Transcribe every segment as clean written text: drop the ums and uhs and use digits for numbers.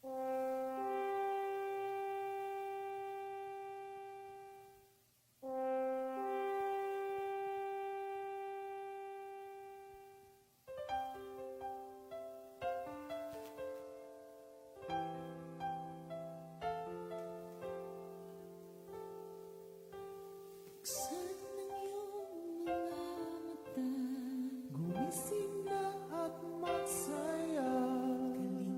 Buksan ang iyong mga mata, gumising na at magsaya.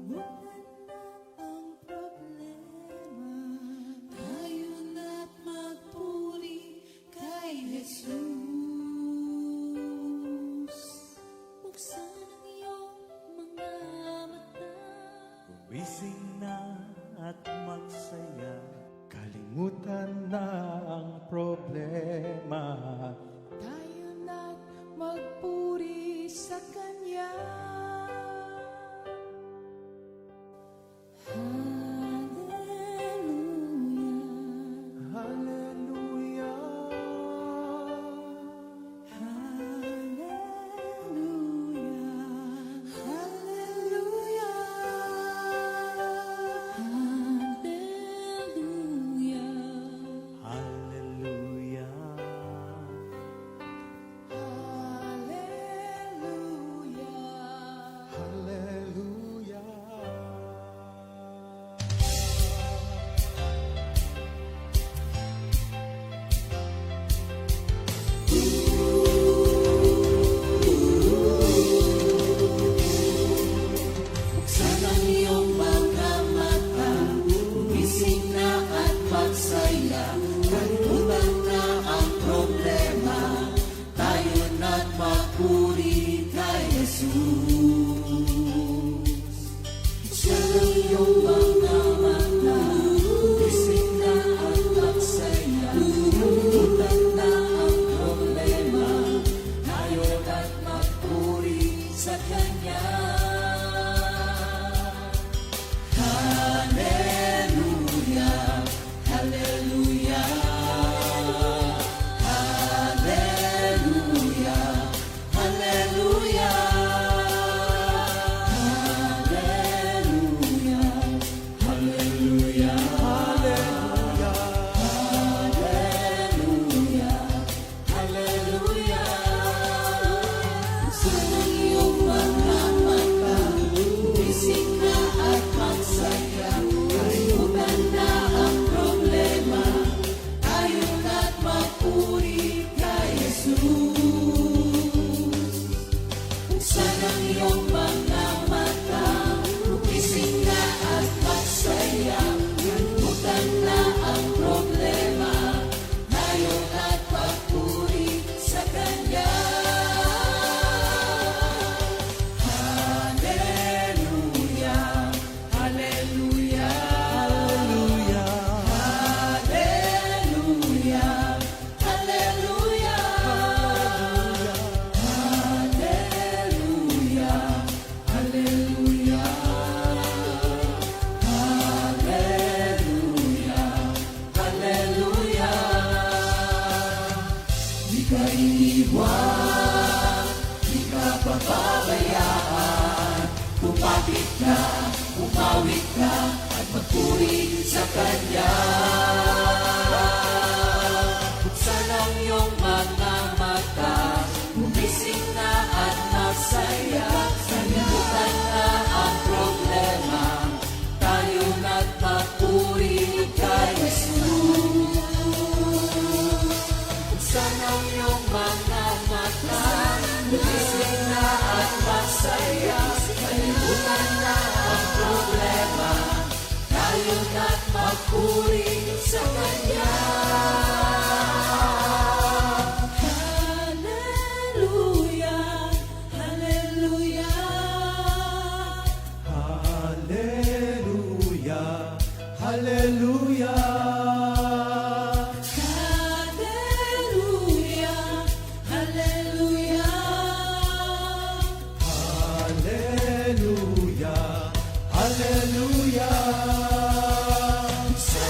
Kalimutan na ang problema, tayo na't magpuri kay Jesus. Buksan ang iyong mga mata, Gumising na at magsaya, kalimutan na ang problema. tayo na't magpuri sa Kanya. Hallelujah, Hallelujah, Hallelujah, Hallelujah, Hallelujah. Hallelujah. Buksan ang iyong mga mata, gumising na at magsaya. Kalimutan na ang problema, tayo na't magpuri kay Jesus. Buksan ang iyong mga mata, gumising na at magsaya. Kalimutan na ang problema, tayo na't magpuri sa Kanya. Hallelujah, Hallelujah, Hallelujah, Hallelujah, Hallelujah, Hallelujah, Hallelujah, Hallelujah. Buksan ang iyong mga mata, gumising na at magsaya. Kalimutan na ang problema, tayo na't magpuri kay Jesus. Buksan ang iyong mga mata, gumising na at magsaya. Kalimutan na ang problema, tayo na't magpuri sa Kanya. Hallelujah, Hallelujah, Hallelujah, Hallelujah, Hallelujah, Hallelujah, Hallelujah, Hallelujah. Di ka iniwan, di ka pababayaan. Kumapit ka, umawit ka, at magpuri sa Kanya. Buksan ang iyong mga mata, gumising na at magsaya. Kalimutan na ang problema, tayo na't magpuri kay Jesus. Buksan ang iyong mga mata, gumising na at magsaya. Kalimutan na ang problema, tayo na't magpuri sa Kanya. Hallelujah, Hallelujah, Hallelujah. Hallelujah. Hallelujah, Hallelujah, Hallelujah. Hallelujah. Sa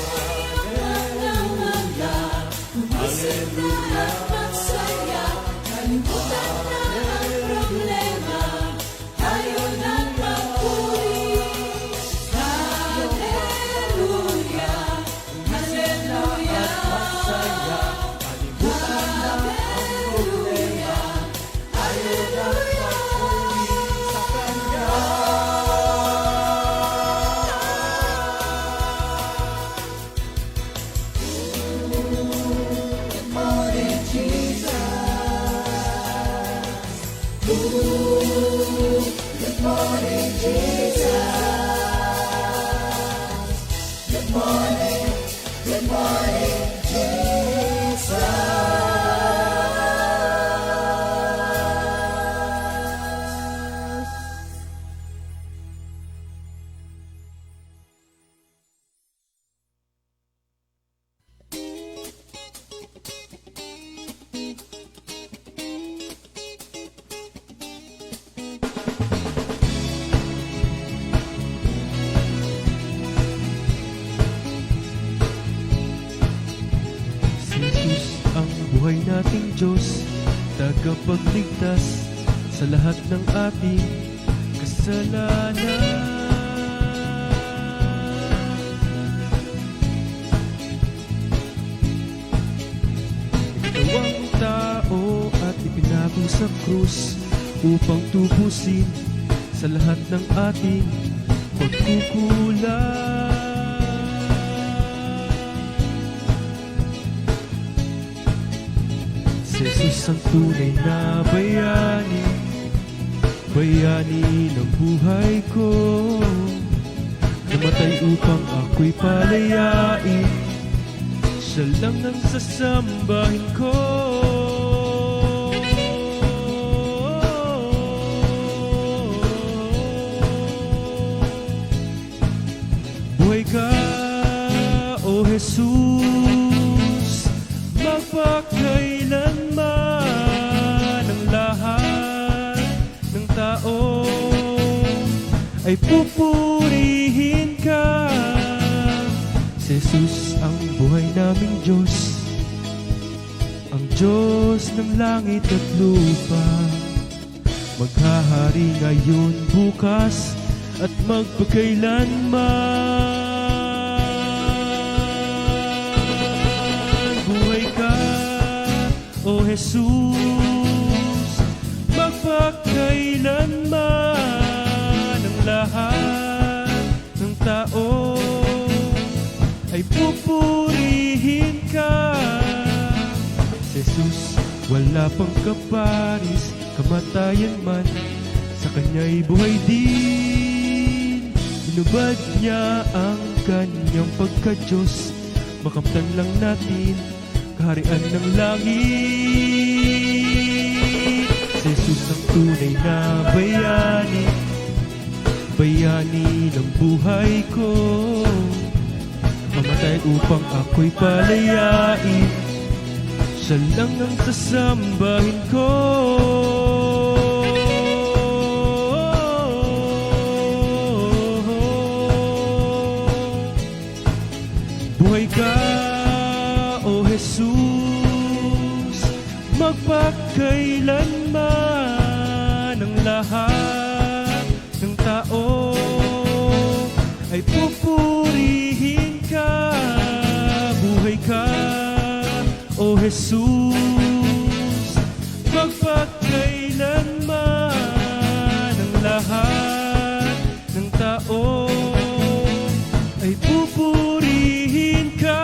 Si Jesus ang buhay nating Diyos, tagapagligtas sa lahat ng ating kasalanan. Ikinawang tao at ipinago sa krus upang tubusin sa lahat ng ating pagkukulang. Si Jesus ang tunay na bayani, bayani ng buhay ko. Namatay upang ako'y palayain, siya lang ang sasambahin ko. Buhay ka, O Jesus, magpakailanman ang lahat ng tao ay pupurihin ka. Si Jesus ang buhay naming Diyos, ang Diyos ng langit at lupa. Maghahari ngayon, bukas at magpakailanman. Buhay ka, O Jesus, magpakailanman ang lahat ng tao ay pupurihin ka. Si Jesus, wala pang kaparis, kamatayan man, sa kanya'y buhay din. Inubad niya ang kanyang pagka-Diyos, makamtan lang natin kaharian ng langit. Si Jesus ang tunay na bayani, bayani ng buhay ko. Mamatay upang ako'y palayain, siya lang ang sasambahin ko. Buhay ka, O Jesus, magpakailanman ang lahat ng tao ay pupurihin ka. Buhay ka, O Jesus, magpakailanman ang lahat ng tao ay pupurihin ka.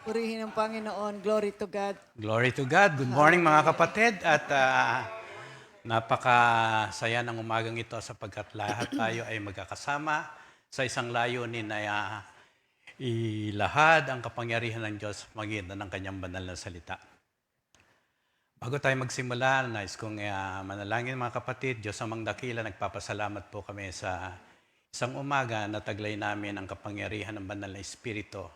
Purihin ang Panginoon. Glory to God. Glory to God. Good morning mga kapatid at napakasaya ng umagang ito sapagkat lahat tayo ay magkakasama sa isang layunin na ilahad ang kapangyarihan ng Diyos sa pagitan ng kanyang banal na salita. Bago tayo magsimula, nais kong manalangin mga kapatid. Diyos amang dakila, nagpapasalamat po kami sa isang umaga na taglay namin ang kapangyarihan ng banal na Espiritu.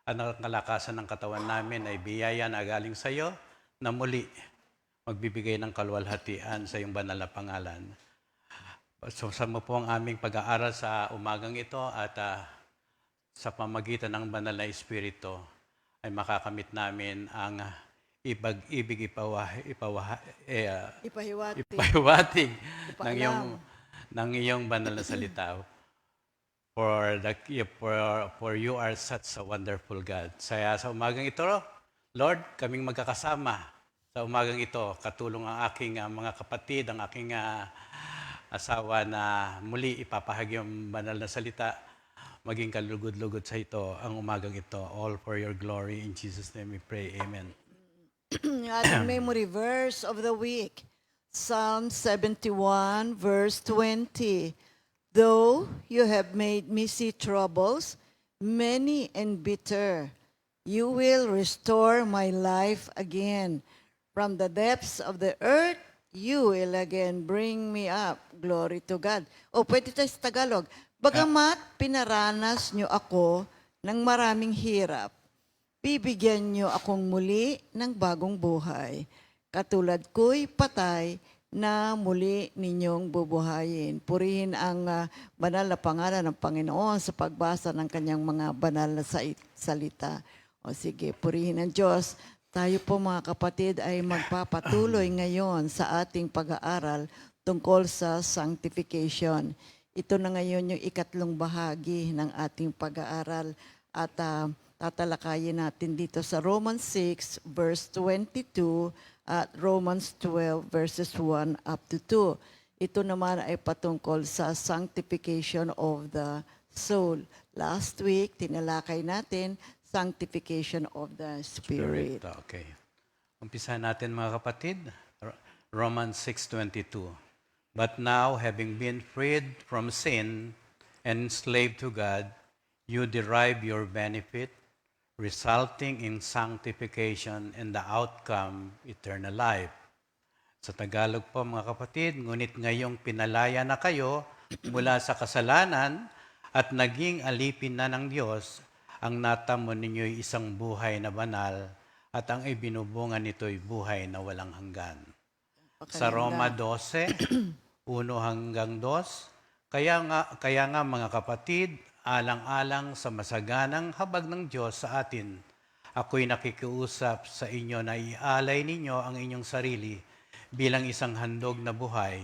At ang kalakasan ng katawan namin ay biyaya na galing sa iyo na muli magbibigay ng kaluwalhatian sa iyong banal na pangalan. Sama po ang aming pag-aaral sa umagang ito at sa pamagitan ng banal na Espiritu ay makakamit namin ang ibig ipahiwatig ng iyong banal na salita. For you are such a wonderful God. Sa umagang ito, Lord, kaming magkakasama Sa umagang ito, katulong ang aking mga kapatid, ang aking asawa na muli ipapahagi ang banal na salita, maging kalugod-lugod sa ito ang umagang ito. All for your glory. In Jesus' name we pray. Amen. Yung ating memory verse of the week, Psalm 71, verse 20. Though you have made me see troubles, many and bitter, you will restore my life again. From the depths of the earth, you will again bring me up. Glory to God. O, pwede tayo sa Tagalog. Bagamat pinaranas nyo ako ng maraming hirap, bibigyan nyo akong muli ng bagong buhay. Katulad ko'y patay na muli ninyong bubuhayin. Purihin ang banal na pangalan ng Panginoon sa pagbasa ng kanyang mga banal na salita. O sige, purihin ang Diyos. Tayo po mga kapatid ay magpapatuloy ngayon sa ating pag-aaral tungkol sa sanctification. Ito na ngayon yung ikatlong bahagi ng ating pag-aaral at tatalakayin natin dito sa Romans 6 verse 22 at Romans 12 verses 1 up to 2. Ito naman ay patungkol sa sanctification of the soul. Last week, tinalakay natin sanctification of the Spirit. Okay. Umpisahan natin mga kapatid. Romans 6:22. But now, having been freed from sin and enslaved to God, you derive your benefit, resulting in sanctification and the outcome, eternal life. Sa Tagalog po mga kapatid, ngunit ngayong pinalaya na kayo mula sa kasalanan at naging alipin na ng Diyos, ang natamo ninyo'y isang buhay na banal at ang ibinubungan nito'y buhay na walang hanggan. Sa Roma 12, 1 hanggang 2, kaya nga mga kapatid, alang-alang sa masaganang habag ng Diyos sa atin, ako'y nakikiusap sa inyo na ialay ninyo ang inyong sarili bilang isang handog na buhay,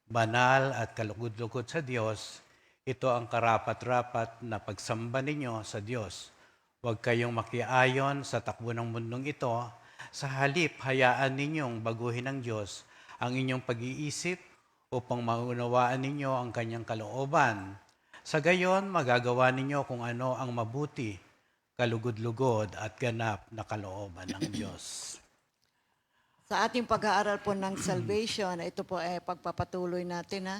banal at kalugod-lugod sa Diyos. Ito ang karapat-rapat na pagsamba ninyo sa Diyos. Huwag kayong makiayon sa takbo ng mundong ito, sa halip hayaan ninyong baguhin ng Diyos ang inyong pag-iisip upang maunawaan ninyo ang kanyang kalooban. Sa gayon, magagawa ninyo kung ano ang mabuti, kalugod-lugod at ganap na kalooban ng Diyos. Sa ating pag-aaral po ng salvation, ito po ay pagpapatuloy natin ha.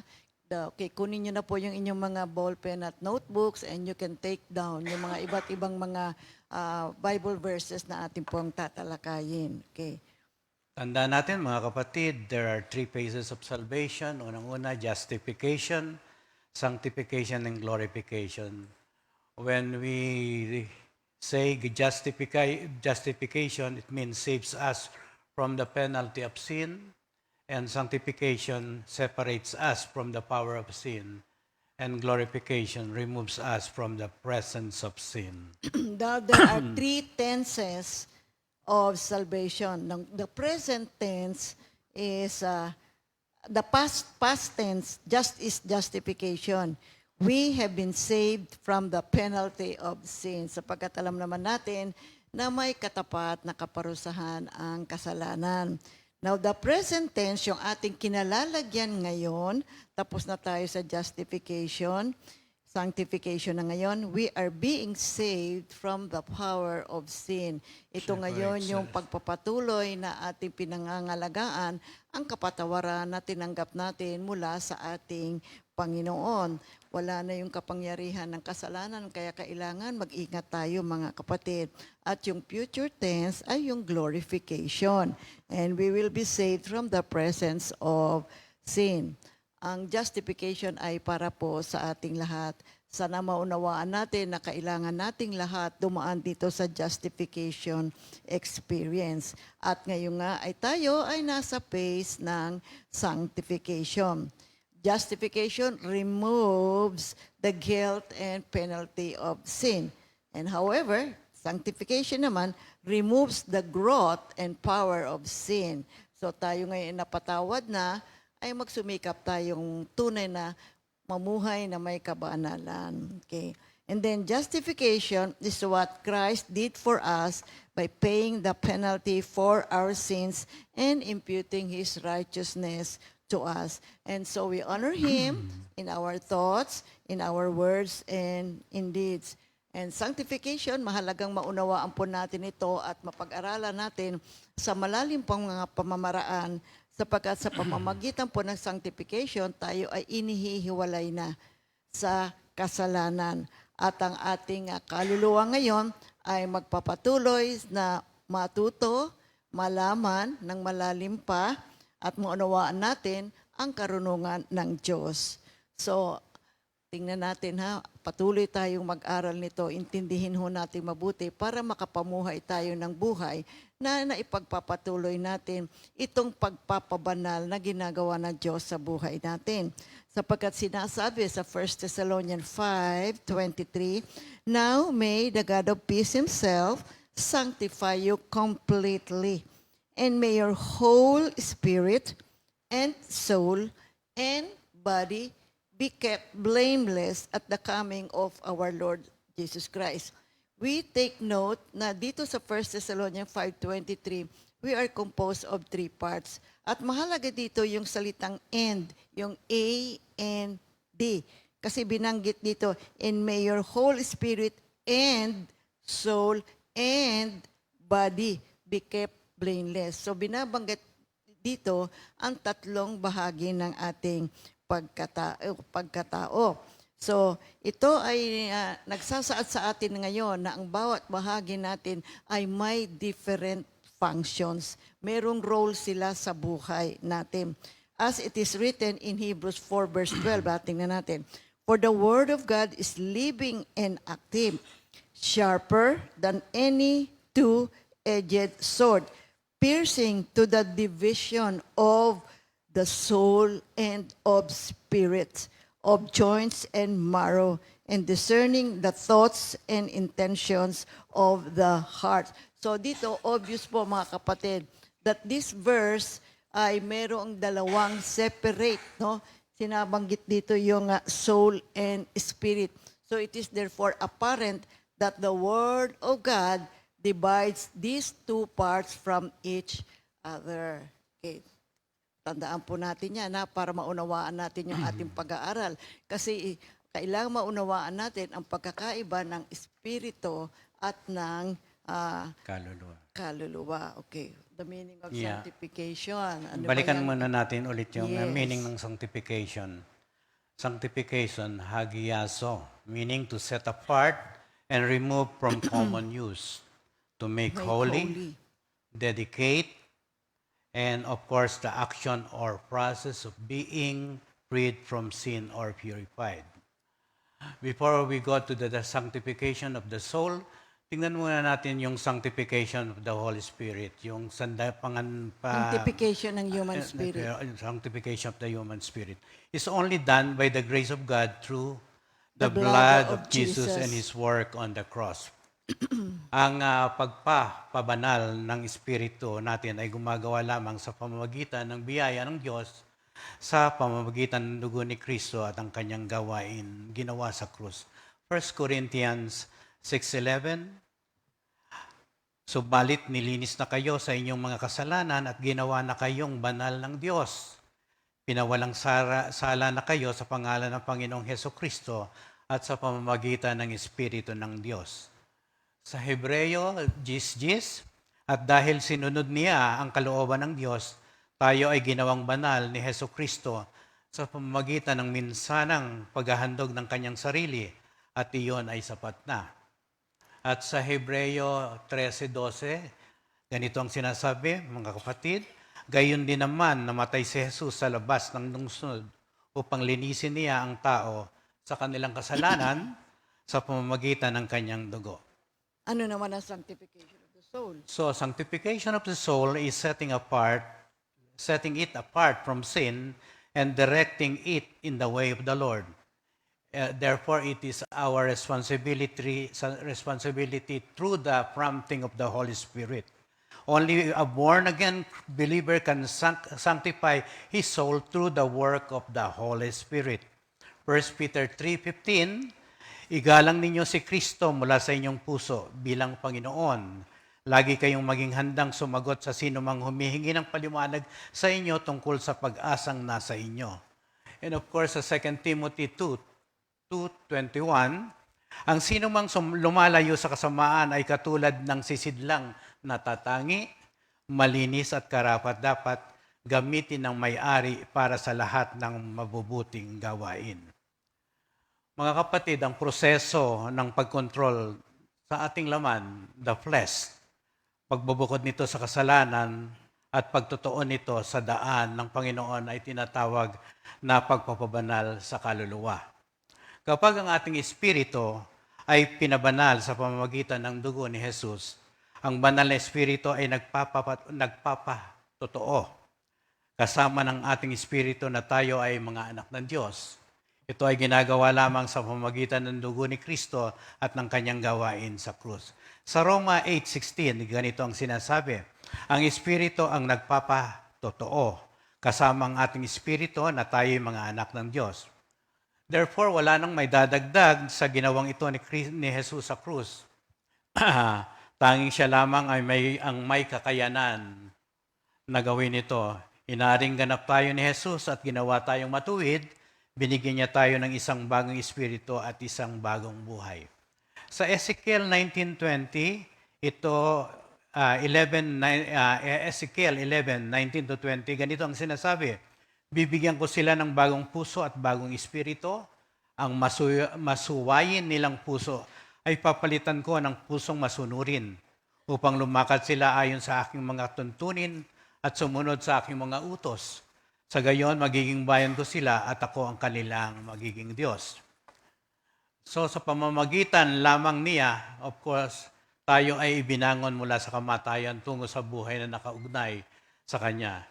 Okay, kunin nyo na po yung inyong mga ballpen at notebooks and you can take down yung mga iba't ibang mga Bible verses na ating pong tatalakayin. Okay. Tandaan natin mga kapatid, there are three phases of salvation. Unang-una, justification, sanctification, and glorification. When we say justification, it means saves us from the penalty of sin, and sanctification separates us from the power of sin, and glorification removes us from the presence of sin. Now, there are three tenses of salvation. The present tense is the past tense, is justification. We have been saved from the penalty of sin. Sapagkat alam naman natin na may katapat na kaparusahan ang kasalanan. Now, the present tense, yung ating kinalalagyan ngayon, tapos na tayo sa justification, sanctification na ngayon, we are being saved from the power of sin. Ito ngayon yung pagpapatuloy na ating pinangangalagaan ang kapatawaran na tinanggap natin mula sa ating Panginoon. Wala na yung kapangyarihan ng kasalanan, kaya kailangan mag-ingat tayo mga kapatid. At yung future tense ay yung glorification. And we will be saved from the presence of sin. Ang justification ay para po sa ating lahat. Sana maunawaan natin na kailangan nating lahat dumaan dito sa justification experience. At ngayon nga ay tayo ay nasa phase ng sanctification. Justification removes the guilt and penalty of sin. And however, sanctification naman removes the growth and power of sin. So tayo ngayon napatawad na, ay magsumikap tayong tunay na mamuhay na may kabanalan. Okay. And then justification is what Christ did for us by paying the penalty for our sins and imputing His righteousness to us. And so we honor Him in our thoughts, in our words, and in deeds. And sanctification, mahalagang maunawaan po natin ito at mapag-aralan natin sa malalim pang mga pamamaraan sapagkat sa pamamagitan po ng sanctification, tayo ay inihihiwalay na sa kasalanan. At ang ating kaluluwa ngayon ay magpapatuloy na matuto, malaman ng malalim pa at maunawaan natin ang karunungan ng Diyos. So, tingnan natin patuloy tayong mag-aral nito, intindihin ho natin mabuti para makapamuhay tayo ng buhay na naipagpapatuloy natin itong pagpapabanal na ginagawa ng Diyos sa buhay natin. Sapagkat sinasabi sa 1 Thessalonians 5:23, "Now may the God of peace Himself sanctify you completely, and may your whole spirit and soul and body be kept blameless at the coming of our Lord Jesus Christ." We take note na dito sa 1 Thessalonians 5:23, we are composed of 3 parts. At mahalaga dito yung salitang and, yung A and D. Kasi binanggit dito, "And may your whole spirit and soul and body be kept blameless." So binabanggit dito ang tatlong bahagi ng ating pagkatao. So, ito ay nagsasaad sa atin ngayon na ang bawat bahagi natin ay may different functions. Merong role sila sa buhay natin. As it is written in Hebrews 4 verse 12, tingnan natin. "For the word of God is living and active, sharper than any two-edged sword, piercing to the division of the soul and of spirit, of joints and marrow, and discerning the thoughts and intentions of the heart." So dito, obvious po mga kapatid, that this verse ay merong dalawang separate, no? Sinabanggit dito yung soul and spirit. So it is therefore apparent that the Word of God divides these 2 parts from each other. Okay. Tandaan po natin yan para maunawaan natin yung ating pag-aaral. Kasi kailangan maunawaan natin ang pagkakaiba ng espiritu at ng kaluluwa. Okay. The meaning of sanctification. Ano Balikan ba yan? muna natin ulit yung Yes. meaning ng sanctification. Sanctification, hagiaso, meaning to set apart and remove from common use, to make Make holy, dedicate, and of course, the action or process of being freed from sin or purified. Before we go to the sanctification of the soul, tingnan muna natin yung sanctification of the Holy Spirit, yung Sanctification ng human spirit. sanctification of the human spirit is only done by the grace of God through the blood of Jesus and His work on the cross. Ang pagpapabanal ng Espiritu natin ay gumagawa lamang sa pamamagitan ng biyaya ng Diyos, sa pamamagitan ng dugo ni Kristo at ang kanyang gawain ginawa sa krus. 1 Corinthians 6:11, "Subalit nilinis na kayo sa inyong mga kasalanan at ginawa na kayong banal ng Diyos. Pinawalang sala na kayo sa pangalan ng Panginoong Hesukristo at sa pamamagitan ng Espiritu ng Diyos." Sa Hebreo, gis, "At dahil sinunod niya ang kalooban ng Diyos, tayo ay ginawang banal ni Hesukristo sa pamamagitan ng minsanang paghahandog ng kanyang sarili, at iyon ay sapat na." At sa Hebreo 13:12, ganito ang sinasabi, mga kapatid, "Gayon din naman namatay si Jesus sa labas ng lungsod upang linisin niya ang tao sa kanilang kasalanan sa pamamagitan ng kanyang dugo." Ano naman ang sanctification of the soul? So, sanctification of the soul is setting it apart from sin and directing it in the way of the Lord. Therefore, it is our responsibility through the prompting of the Holy Spirit. Only a born-again believer can sanctify his soul through the work of the Holy Spirit. 1 Peter 3:15, Igalang ninyo si Kristo mula sa inyong puso bilang Panginoon. Lagi kayong maging handang sumagot sa sino mang humihingi ng paliwanag sa inyo tungkol sa pag-asang nasa inyo. And of course, sa 2 Timothy 2:21, ang sino mang lumalayo sa kasamaan ay katulad ng sisidlang natatangi, malinis at karapat-dapat gamitin ng may-ari para sa lahat ng mabubuting gawain. Mga kapatid, ang proseso ng pagkontrol sa ating laman, the flesh, pagbubukod nito sa kasalanan at pagtutuon nito sa daan ng Panginoon ay tinatawag na pagpapabanal sa kaluluwa. Kapag ang ating espiritu ay pinabanal sa pamamagitan ng dugo ni Jesus, ang banal na espiritu ay nagpapatotoo. Kasama ng ating espiritu na tayo ay mga anak ng Diyos. Ito ay ginagawa lamang sa pamamagitan ng dugo ni Kristo at ng kanyang gawain sa krus. Sa Roma 8:16, ganito ang sinasabi, ang espiritu ang nagpapatotoo, kasama ang ating espiritu na tayo ay mga anak ng Diyos. Therefore, wala nang may dadagdag sa ginawang ito ni Jesus sa krus. Tanging siya lamang ay may kakayanan na gawin ito. Inaring ganap tayo ni Jesus at ginawa tayong matuwid, binigyan niya tayo ng isang bagong espiritu at isang bagong buhay. Sa Ezekiel 19:20, ito Ezekiel 11:19-20, ganito ang sinasabi, bibigyan ko sila ng bagong puso at bagong espiritu, ang masuwayin nilang puso ay papalitan ko ng pusong masunurin, upang lumakad sila ayon sa aking mga tuntunin at sumunod sa aking mga utos. Sa gayon, magiging bayan ko sila at ako ang kanilang magiging Diyos. So sa pamamagitan lamang niya, of course, tayo ay ibinangon mula sa kamatayan tungo sa buhay na nakaugnay sa Kanya.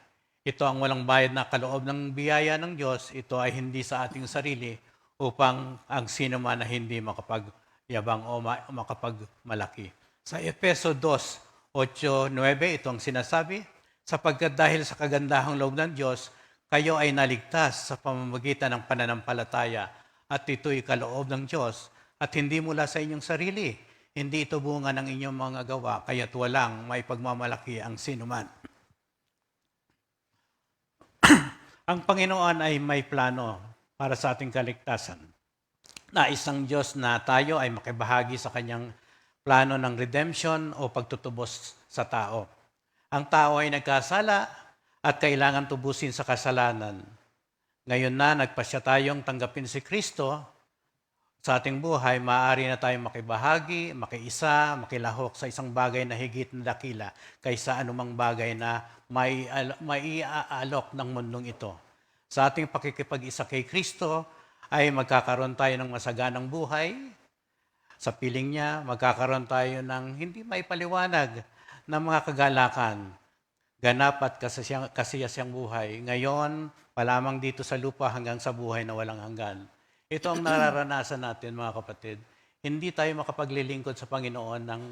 Ito ang walang bayad na kaloob ng biyaya ng Diyos. Ito ay hindi sa ating sarili upang ang sino man na hindi makapagyabang o makapagmalaki. Sa Efeso 2:8-9, ito ang sinasabi, sapagkat dahil sa kagandahang loob ng Diyos, kayo ay naligtas sa pamamagitan ng pananampalataya at ito'y kaloob ng Diyos at hindi mula sa inyong sarili. Hindi ito bunga ng inyong mga gawa, kaya't walang may pagmamalaki ang sinuman. Ang Panginoon ay may plano para sa ating kaligtasan. Nais ng Diyos na tayo ay makibahagi sa kanyang plano ng redemption o pagtutubos sa tao. Ang tao ay nagkasala at kailangan tubusin sa kasalanan. Ngayon na nagpasya tayong tanggapin si Kristo sa ating buhay, maaari na tayong makibahagi, makiisa, makilahok sa isang bagay na higit na dakila kaysa anumang bagay na maiaalok ng mundong ito. Sa ating pakikipag-isa kay Kristo ay magkakaroon tayo ng masaganang buhay. Sa piling niya, magkakaroon tayo ng hindi maipaliwanag na mga kagalakan, ganap at kasiyasiyang buhay. Ngayon, palamang dito sa lupa hanggang sa buhay na walang hanggan. Ito ang nararanasan natin, mga kapatid. Hindi tayo makapaglilingkod sa Panginoon ng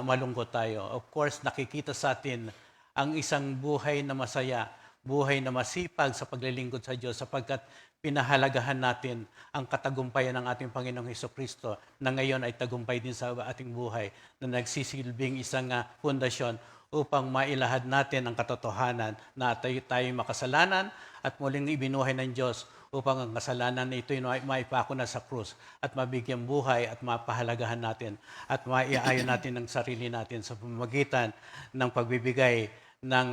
malungkot tayo. Of course, nakikita sa atin ang isang buhay na masaya, buhay na masipag sa paglilingkod sa Diyos sapagkat pinahalagahan natin ang katagumpayan ng ating Panginoong Hesukristo na ngayon ay tagumpay din sa ating buhay na nagsisilbing isang pundasyon upang mailahad natin ang katotohanan na tayo makasalanan at muling ibinuhay ng Diyos upang ang kasalanan na ito'y maipako na sa krus at mabigyan buhay at mapahalagahan natin at maiayon natin ang sarili natin sa pamamagitan ng pagbibigay ng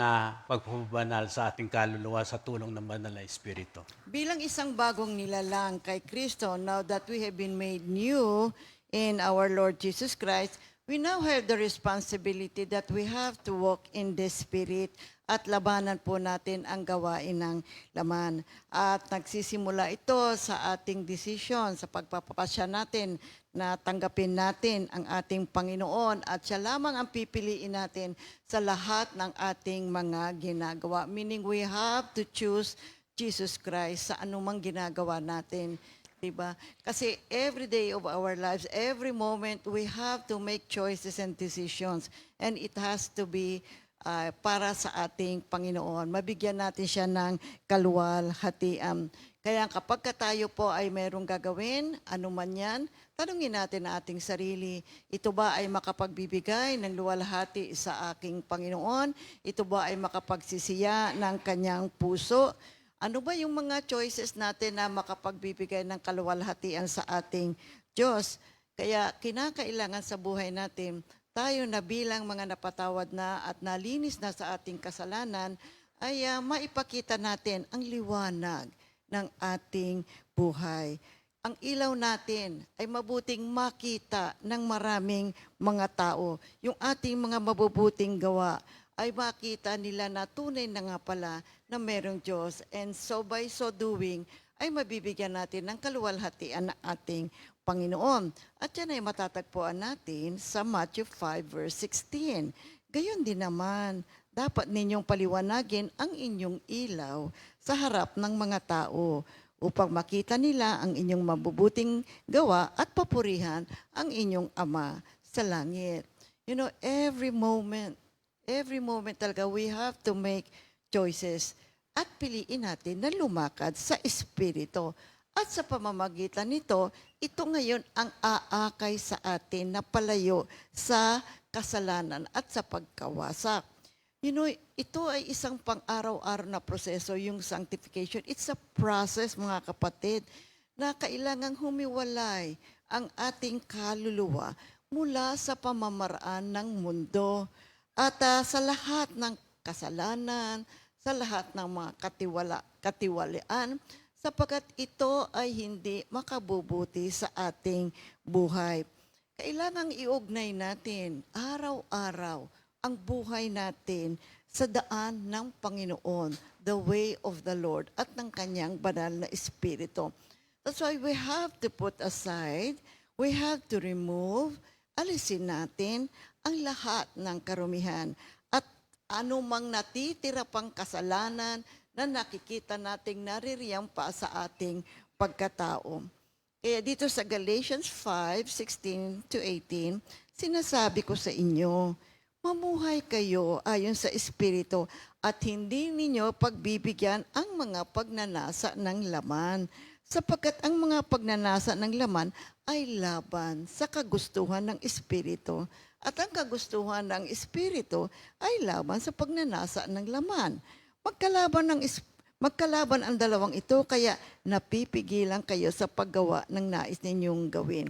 pagpapabanal sa ating kaluluwa sa tulong ng Banal na Espiritu. Bilang isang bagong nilalang kay Kristo, now that we have been made new in our Lord Jesus Christ, we now have the responsibility that we have to walk in the Spirit at labanan po natin ang gawain ng laman. At nagsisimula ito sa ating desisyon, sa pagpapasya natin na tanggapin natin ang ating Panginoon at siya lamang ang pipiliin natin sa lahat ng ating mga ginagawa. Meaning we have to choose Jesus Christ sa anumang ginagawa natin. Diba? Kasi every day of our lives, every moment, we have to make choices and decisions. And it has to be para sa ating Panginoon. Mabigyan natin siya ng kaluwalhatian. Kaya kapag tayo po ay merong gagawin, ano man yan, tanungin natin ang ating sarili, ito ba ay makapagbibigay ng luwalhati sa aking Panginoon? Ito ba ay makapagsisiya ng kanyang puso? Ano ba yung mga choices natin na makapagbibigay ng kaluwalhatian sa ating Diyos? Kaya kinakailangan sa buhay natin, tayo na bilang mga napatawad na at nalinis na sa ating kasalanan, ay maipakita natin ang liwanag ng ating buhay. Ang ilaw natin ay mabuting makita ng maraming mga tao. Yung ating mga mabubuting gawa ay makita nila na tunay na nga pala na merong Diyos. And so by so doing, ay mabibigyan natin ng kaluwalhatian ng ating Panginoon. At yan ay matatagpuan natin sa Matthew 5 verse 16. Gayon din naman, dapat ninyong paliwanagin ang inyong ilaw sa harap ng mga tao upang makita nila ang inyong mabubuting gawa at papurihan ang inyong Ama sa langit. You know, every moment talaga we have to make choices at piliin natin na lumakad sa Espiritu. At sa pamamagitan nito, ito ngayon ang aakay sa atin na palayo sa kasalanan at sa pagkawasak. You know, ito ay isang pang-araw-araw na proseso, yung sanctification. It's a process, mga kapatid, na kailangang humiwalay ang ating kaluluwa mula sa pamamaraan ng mundo. At sa lahat ng kasalanan, sa lahat ng mga katiwalian, sapagkat ito ay hindi makabubuti sa ating buhay. Kailangang iugnay natin araw-araw ang buhay natin sa daan ng Panginoon, the way of the Lord, at ng kanyang banal na Espiritu. That's why we have to put aside, we have to remove, alisin natin ang lahat ng karumihan at anumang natitira pang kasalanan na nakikita nating naririyang pa sa ating pagkatao. Kaya dito sa Galatians 5:16 to 18, sinasabi ko sa inyo, mamuhay kayo ayon sa Espiritu at hindi ninyo pagbibigyan ang mga pagnanasa ng laman, sapagkat ang mga pagnanasa ng laman ay laban sa kagustuhan ng Espiritu at ang kagustuhan ng Espiritu ay laban sa pagnanasa ng laman. Magkalaban ang dalawang ito, kaya napipigilan kayo sa paggawa ng nais ninyong gawin.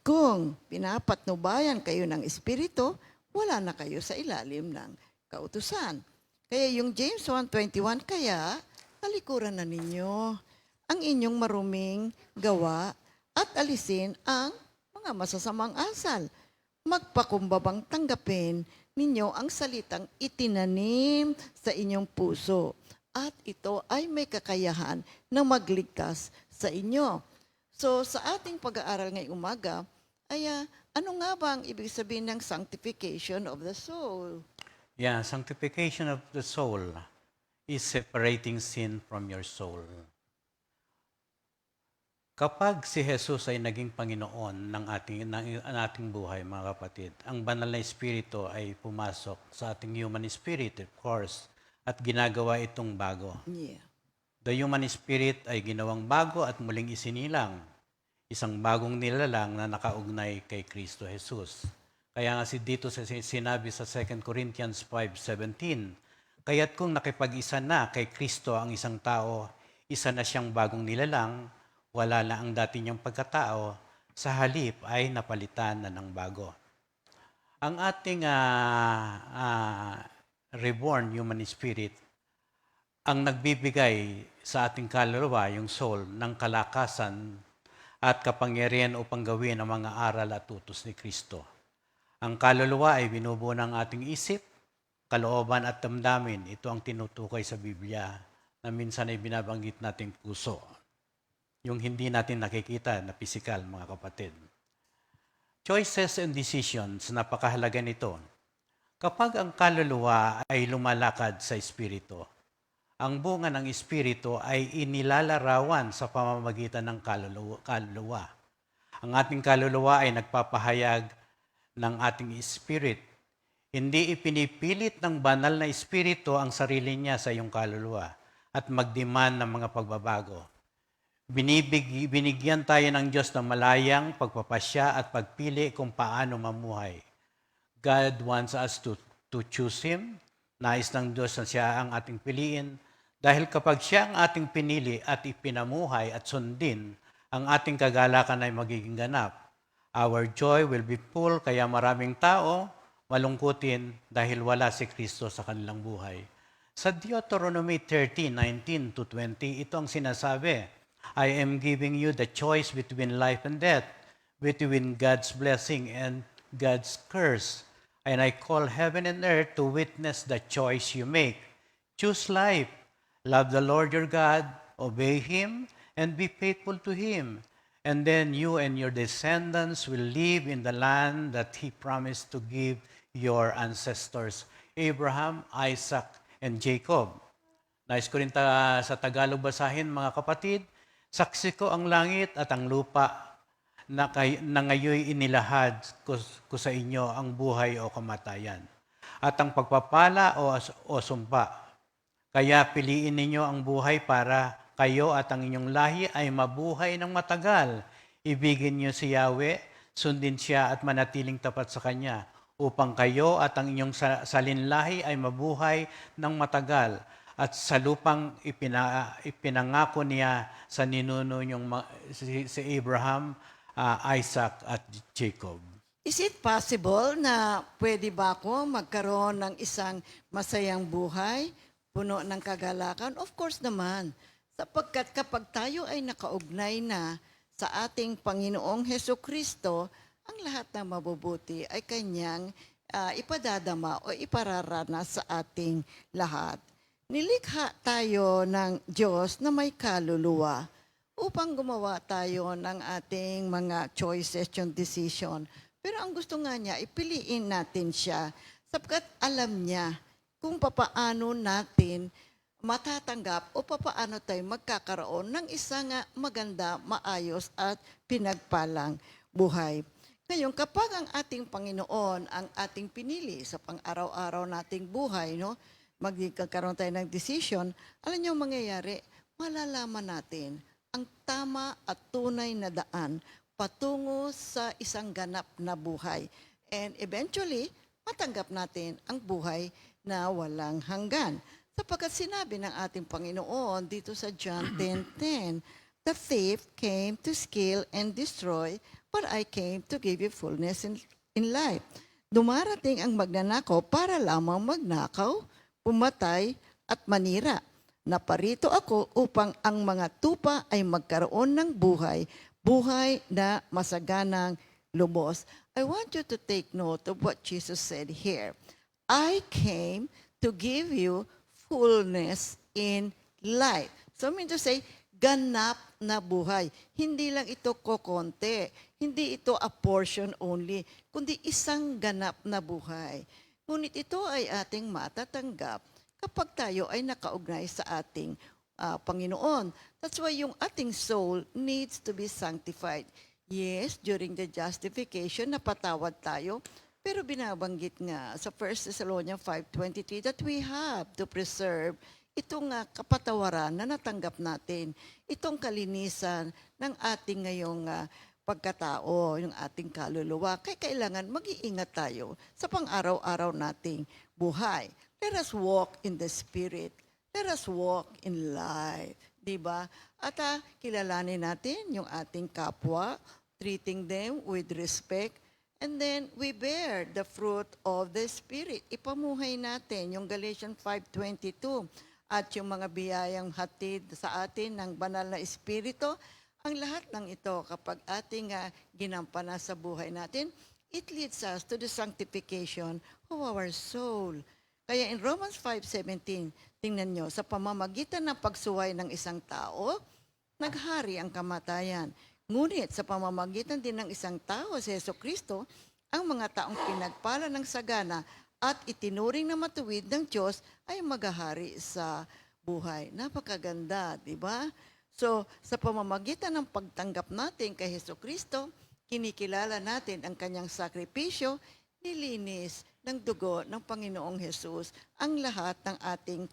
Kung pinapatnubayan kayo ng Espiritu, wala na kayo sa ilalim ng kautusan. Kaya yung James 1:21, kaya talikuran na ninyo ang inyong maruming gawa at alisin ang mga masasamang asal. Magpakumbabang tanggapin ninyo ang salitang itinanim sa inyong puso at ito ay may kakayahan na magligtas sa inyo. So sa ating pag-aaral ngayong umaga, ay ano nga ba ang ibig sabihin ng sanctification of the soul? Yeah, sanctification of the soul is separating sin from your soul. Kapag si Jesus ay naging Panginoon ng ating buhay, mga kapatid, ang banal na Espiritu ay pumasok sa ating human spirit, of course, at ginagawa itong bago. Yeah. The human spirit ay ginawang bago at muling isinilang. Isang bagong nilalang na nakaugnay kay Kristo Jesus. Kaya nga dito sinabi sa 2 Corinthians 5:17, kaya't kung nakipag-isa na kay Kristo ang isang tao, isa na siyang bagong nilalang, wala na ang dati niyang pagkatao, sa halip ay napalitan na ng bago. Ang ating reborn human spirit, ang nagbibigay sa ating kaluluwa, yung soul, ng kalakasan at kapangyarihan upang gawin ang mga aral at utos ni Kristo. Ang kaluluwa ay binubuo ng ating isip, kalooban at damdamin. Ito ang tinutukoy sa Biblia na minsan ay binabanggit nating puso. Yung hindi natin nakikita na pisikal, mga kapatid. Choices and decisions, napakahalaga nito. Kapag ang kaluluwa ay lumalakad sa Espiritu, ang bunga ng Espiritu ay inilalarawan sa pamamagitan ng kaluluwa. Ang ating kaluluwa ay nagpapahayag ng ating spirit. Hindi ipinipilit ng banal na Espiritu ang sarili niya sa iyong kaluluwa at magdemand ng mga pagbabago. Binigyan tayo ng Diyos ng malayang pagpapasya at pagpili kung paano mamuhay. God wants us to choose Him. Nais ng Diyos na siya ang ating piliin. Dahil kapag siya ang ating pinili at ipinamuhay at sundin, ang ating kagalakan ay magiging ganap. Our joy will be full, kaya maraming tao malungkutin dahil wala si Kristo sa kanilang buhay. Sa Deuteronomy 30:19-20, ito ang sinasabi, I am giving you the choice between life and death, between God's blessing and God's curse. And I call heaven and earth to witness the choice you make. Choose life. Love the Lord your God, obey Him, and be faithful to Him. And then you and your descendants will live in the land that He promised to give your ancestors, Abraham, Isaac, and Jacob. Nais ko rin sa Tagalog basahin, mga kapatid, saksi ko ang langit at ang lupa na ngayoy inilahad ko sa inyo ang buhay o kamatayan at ang pagpapala o sumpa. Kaya piliin ninyo ang buhay para kayo at ang inyong lahi ay mabuhay ng matagal. Ibigin niyo si Yahweh, sundin siya at manatiling tapat sa Kanya upang kayo at ang inyong salinlahi ay mabuhay ng matagal. At sa lupang ipinangako niya sa ninuno niyong si Abraham, Isaac at Jacob. Is it possible na pwede ba ako magkaroon ng isang masayang buhay, puno ng kagalakan? Of course naman. Sapagkat kapag tayo ay nakaugnay na sa ating Panginoong Hesukristo, ang lahat na mabubuti ay Kanyang ipadadama o ipararanas sa ating lahat. Nilikha tayo ng Diyos na may kaluluwa upang gumawa tayo ng ating mga choices, yung decision. Pero ang gusto nga niya, ipiliin natin siya sapagkat alam niya kung papaano natin matatanggap o papaano tayo magkakaroon ng isang maganda, maayos at pinagpalang buhay. Ngayon, kapag ang ating Panginoon ang ating pinili sa pang-araw-araw nating buhay, no, magkakaroon tayo ng decision, alam niyo mangyayari, malalaman natin ang tama at tunay na daan patungo sa isang ganap na buhay. And eventually, matanggap natin ang buhay na walang hanggan. Sapagkat sinabi ng ating Panginoon dito sa John 10:10, the thief came to steal and destroy, but I came to give you fullness in life. Dumarating ang magnanakaw para lamang magnakaw, pumatay at manira. Naparito ako upang ang mga tupa ay magkaroon ng buhay, buhay na masaganang lubos. I want you to take note of what Jesus said here. I came to give you fullness in life. So I mean to say, ganap na buhay. Hindi lang ito kokonte, hindi ito a portion only, kundi isang ganap na buhay. Ngunit ito ay ating matatanggap kapag tayo ay nakaugnay sa ating Panginoon. That's why yung ating soul needs to be sanctified. Yes, during the justification, napatawad tayo, pero binabanggit nga sa 1 Thessalonians 5:23 that we have to preserve itong kapatawaran na natanggap natin, itong kalinisan ng ating ngayong pagkatao, yung ating kaluluwa. Kaya kailangan mag-iingat tayo sa pang-araw-araw nating buhay. Let us walk in the Spirit. Let us walk in life. Diba? At kilalanin natin yung ating kapwa, treating them with respect, and then we bear the fruit of the Spirit. Ipamuhay natin yung Galatians 5:22 at yung mga biyayang hatid sa atin ng banal na Espiritu. Ang lahat ng ito, kapag ating ginampanan sa buhay natin, it leads us to the sanctification of our soul. Kaya in Romans 5:17, tingnan nyo, sa pamamagitan ng pagsuway ng isang tao, naghari ang kamatayan. Ngunit sa pamamagitan din ng isang tao, si Jesucristo, ang mga taong pinagpala ng sagana at itinuring na matuwid ng Diyos ay maghahari sa buhay. Napakaganda, di ba? So, sa pamamagitan ng pagtanggap natin kay Jesucristo, kinikilala natin ang kanyang sakripisyo, nilinis ng dugo ng Panginoong Jesus ang lahat ng ating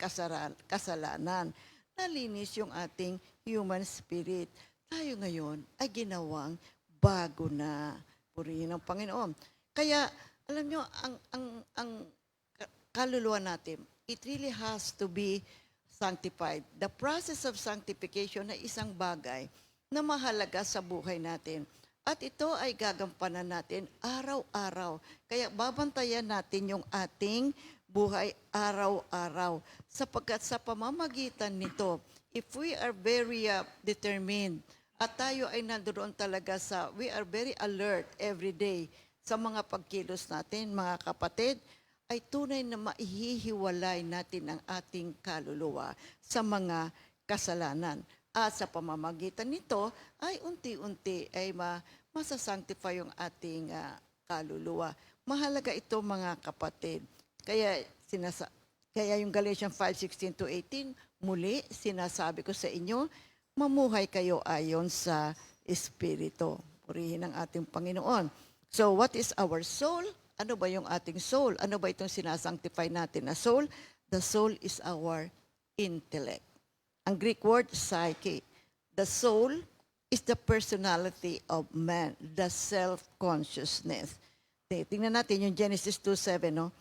kasalanan. nalinis yung ating human spirit. Tayo ngayon ay ginawang bago na. Purihin ang Panginoon. Kaya, alam nyo, ang kaluluwa natin, it really has to be sanctified. The process of sanctification ay isang bagay na mahalaga sa buhay natin. At ito ay gagampanan natin araw-araw. Kaya babantayan natin yung ating buhay araw-araw. Sapagkat sa pamamagitan nito, if we are very determined, at tayo ay nandoon talaga we are very alert every day sa mga pagkilos natin, mga kapatid, ay tunay na maihihiwalay natin ang ating kaluluwa sa mga kasalanan. At sa pamamagitan nito, ay unti-unti ay masasanctify yung ating kaluluwa. Mahalaga ito, mga kapatid. Kaya yung Galatians 5:16-18, muli sinasabi ko sa inyo, mamuhay kayo ayon sa Espiritu. Purihin ang ating Panginoon. So what is our soul? Ano ba yung ating soul? Ano ba itong sinasanctify natin na soul? The soul is our intellect. Ang Greek word, psyche. The soul is the personality of man, the self-consciousness. Tingnan natin yung Genesis 2:7, no?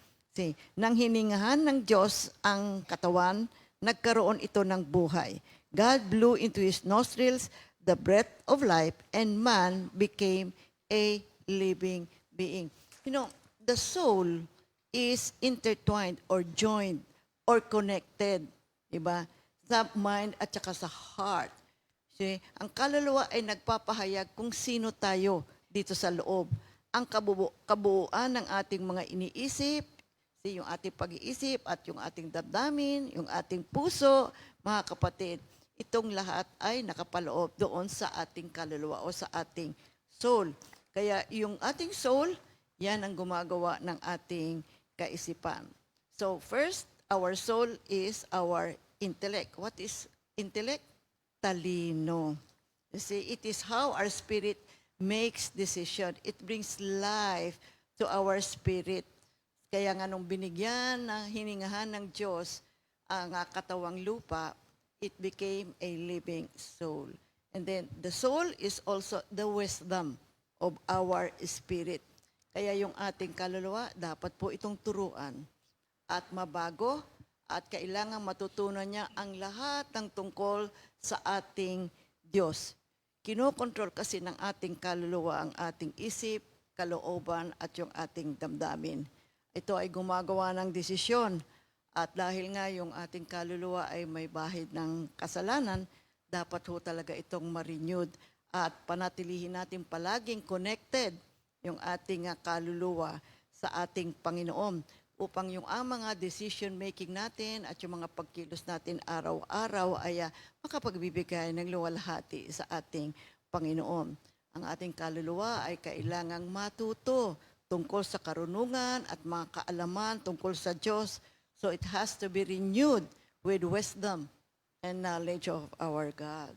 Nang hiningahan ng Diyos ang katawan, nagkaroon ito ng buhay. God blew into his nostrils the breath of life, and man became a living being. You know, the soul is intertwined or joined or connected, diba? Sa mind at saka sa heart. Ang kaluluwa ay nagpapahayag kung sino tayo dito sa loob. Ang kabuuan ng ating mga iniisip, yung ating pag-iisip at yung ating damdamin, yung ating puso, mga kapatid, itong lahat ay nakapaloob doon sa ating kaluluwa o sa ating soul. Kaya yung ating soul, yan ang gumagawa ng ating kaisipan. So first, our soul is our intellect. What is intellect? Talino. You see, it is how our spirit makes decision. It brings life to our spirit. Kaya nga nung binigyan ng hiningahan ng Diyos ang katawang lupa, it became a living soul. And then the soul is also the wisdom of our spirit. Kaya yung ating kaluluwa, dapat po itong turuan at mabago at kailangan matutunan niya ang lahat ng tungkol sa ating Diyos. Kinokontrol kasi ng ating kaluluwa ang ating isip, kalooban at yung ating damdamin. Ito ay gumagawa ng desisyon. At dahil nga yung ating kaluluwa ay may bahid ng kasalanan, dapat ho talaga itong ma-renewed at panatilihin natin palaging connected yung ating kaluluwa sa ating Panginoon upang yung mga decision making natin at yung mga pagkilos natin araw-araw ay makapagbibigay ng luwalhati sa ating Panginoon. Ang ating kaluluwa ay kailangang matuto tungkol sa karunungan at mga kaalaman tungkol sa Diyos. So it has to be renewed with wisdom and knowledge of our God.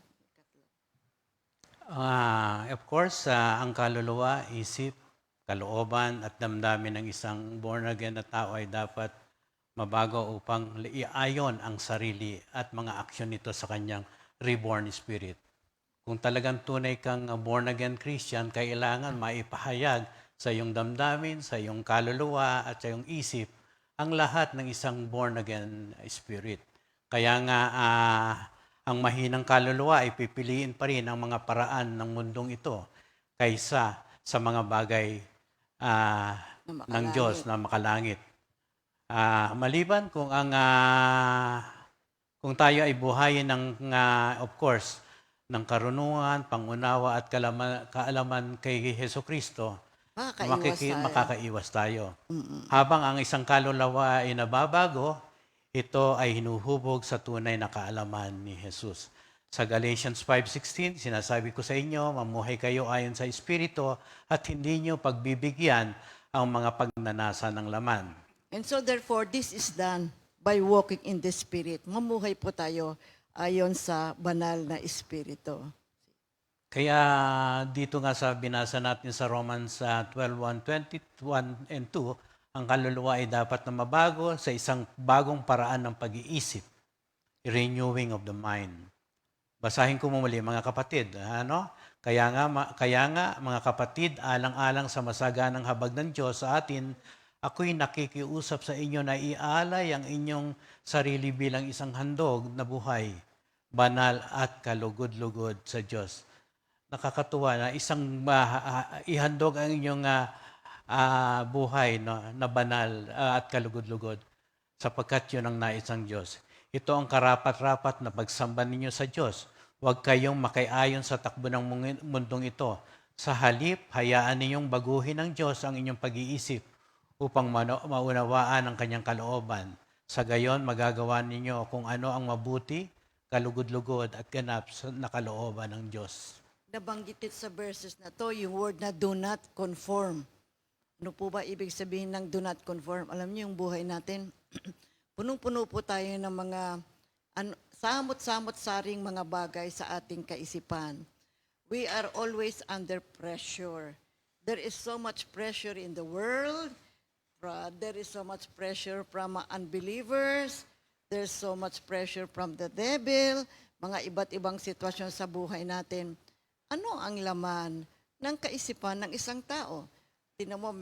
Of course, ang kaluluwa, isip, kalooban at damdamin ng isang born-again na tao ay dapat mabago upang iayon ang sarili at mga aksyon nito sa kanyang reborn spirit. Kung talagang tunay kang born-again Christian, kailangan maipahayag sa iyong damdamin, sa iyong kaluluwa at sa iyong isip ang lahat ng isang born-again spirit. Kaya nga, ang mahinang kaluluwa ay pipiliin pa rin ang mga paraan ng mundong ito kaysa sa mga bagay ng Diyos na makalangit. Maliban kung kung tayo ay buhayin ng, of course, ng karunungan, pangunawa at kaalaman kay Hesukristo, makakaiwas tayo. Habang ang isang kaluluwa ay nababago, ito ay hinuhubog sa tunay na kaalaman ni Jesus. Sa Galatians 5:16, sinasabi ko sa inyo, mamuhay kayo ayon sa Espiritu at hindi nyo pagbibigyan ang mga pagnanasa ng laman. And so therefore, this is done by walking in the Spirit. Mamuhay po tayo ayon sa banal na Espiritu. Kaya dito nga sa binasa natin sa Romans 12:1, 21 and 2, ang kaluluwa ay dapat na mabago sa isang bagong paraan ng pag-iisip. renewing of the mind. Basahin ko muli mga kapatid, ano? Kaya nga mga kapatid, alang-alang sa masaganang habag ng Diyos sa atin, ako'y nakikiusap sa inyo na ialay ang inyong sarili bilang isang handog na buhay, banal at kalugod-lugod sa Diyos. Nakakatuwa na ihandog ang inyong buhay na banal at kalugod-lugod sapagkat yun ang nais ng Diyos. Ito ang karapat-rapat na pagsamba ninyo sa Diyos. Huwag kayong makiayon sa takbo ng mundong ito. Sa halip, hayaan ninyong baguhin ng Diyos ang inyong pag-iisip upang maunawaan ang kanyang kalooban. Sa gayon, magagawa ninyo kung ano ang mabuti, kalugod-lugod at ganap na kalooban ng Diyos. Nabanggit it sa verses na to, yung word na do not conform. Ano po ba ibig sabihin ng do not conform? Alam niyo yung buhay natin, punong-puno po tayo ng mga samot-samot-saring mga bagay sa ating kaisipan. We are always under pressure. There is so much pressure in the world. There is so much pressure from unbelievers. There's so much pressure from the devil. Mga iba't ibang sitwasyon sa buhay natin. Ano ang laman ng kaisipan ng isang tao? Tingnan mo,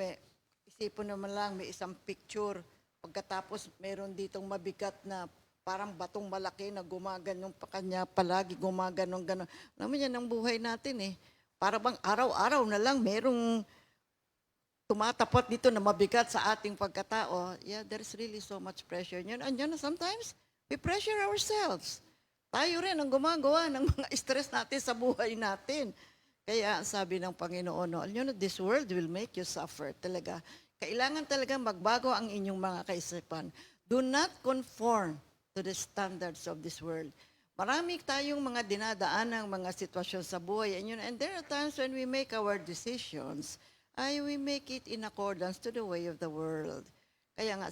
isipon naman lang, may isang picture. Pagkatapos, meron ditong mabigat na parang batong malaki na gumaganong pa kanya, palagi gumaganong ganon. Alam mo yan ang buhay natin eh. Para bang araw-araw na lang merong tumatapat dito na mabigat sa ating pagkatao. Yeah, there's really so much pressure. And sometimes, we pressure ourselves. Tayo rin ang gumagawa ng mga stress natin sa buhay natin. Kaya sabi ng Panginoon, this world will make you suffer talaga. Kailangan talaga magbago ang inyong mga kaisipan. Do not conform to the standards of this world. Marami tayong mga dinadaan ng mga sitwasyon sa buhay. And there are times when we make our decisions, we make it in accordance to the way of the world. Kaya nga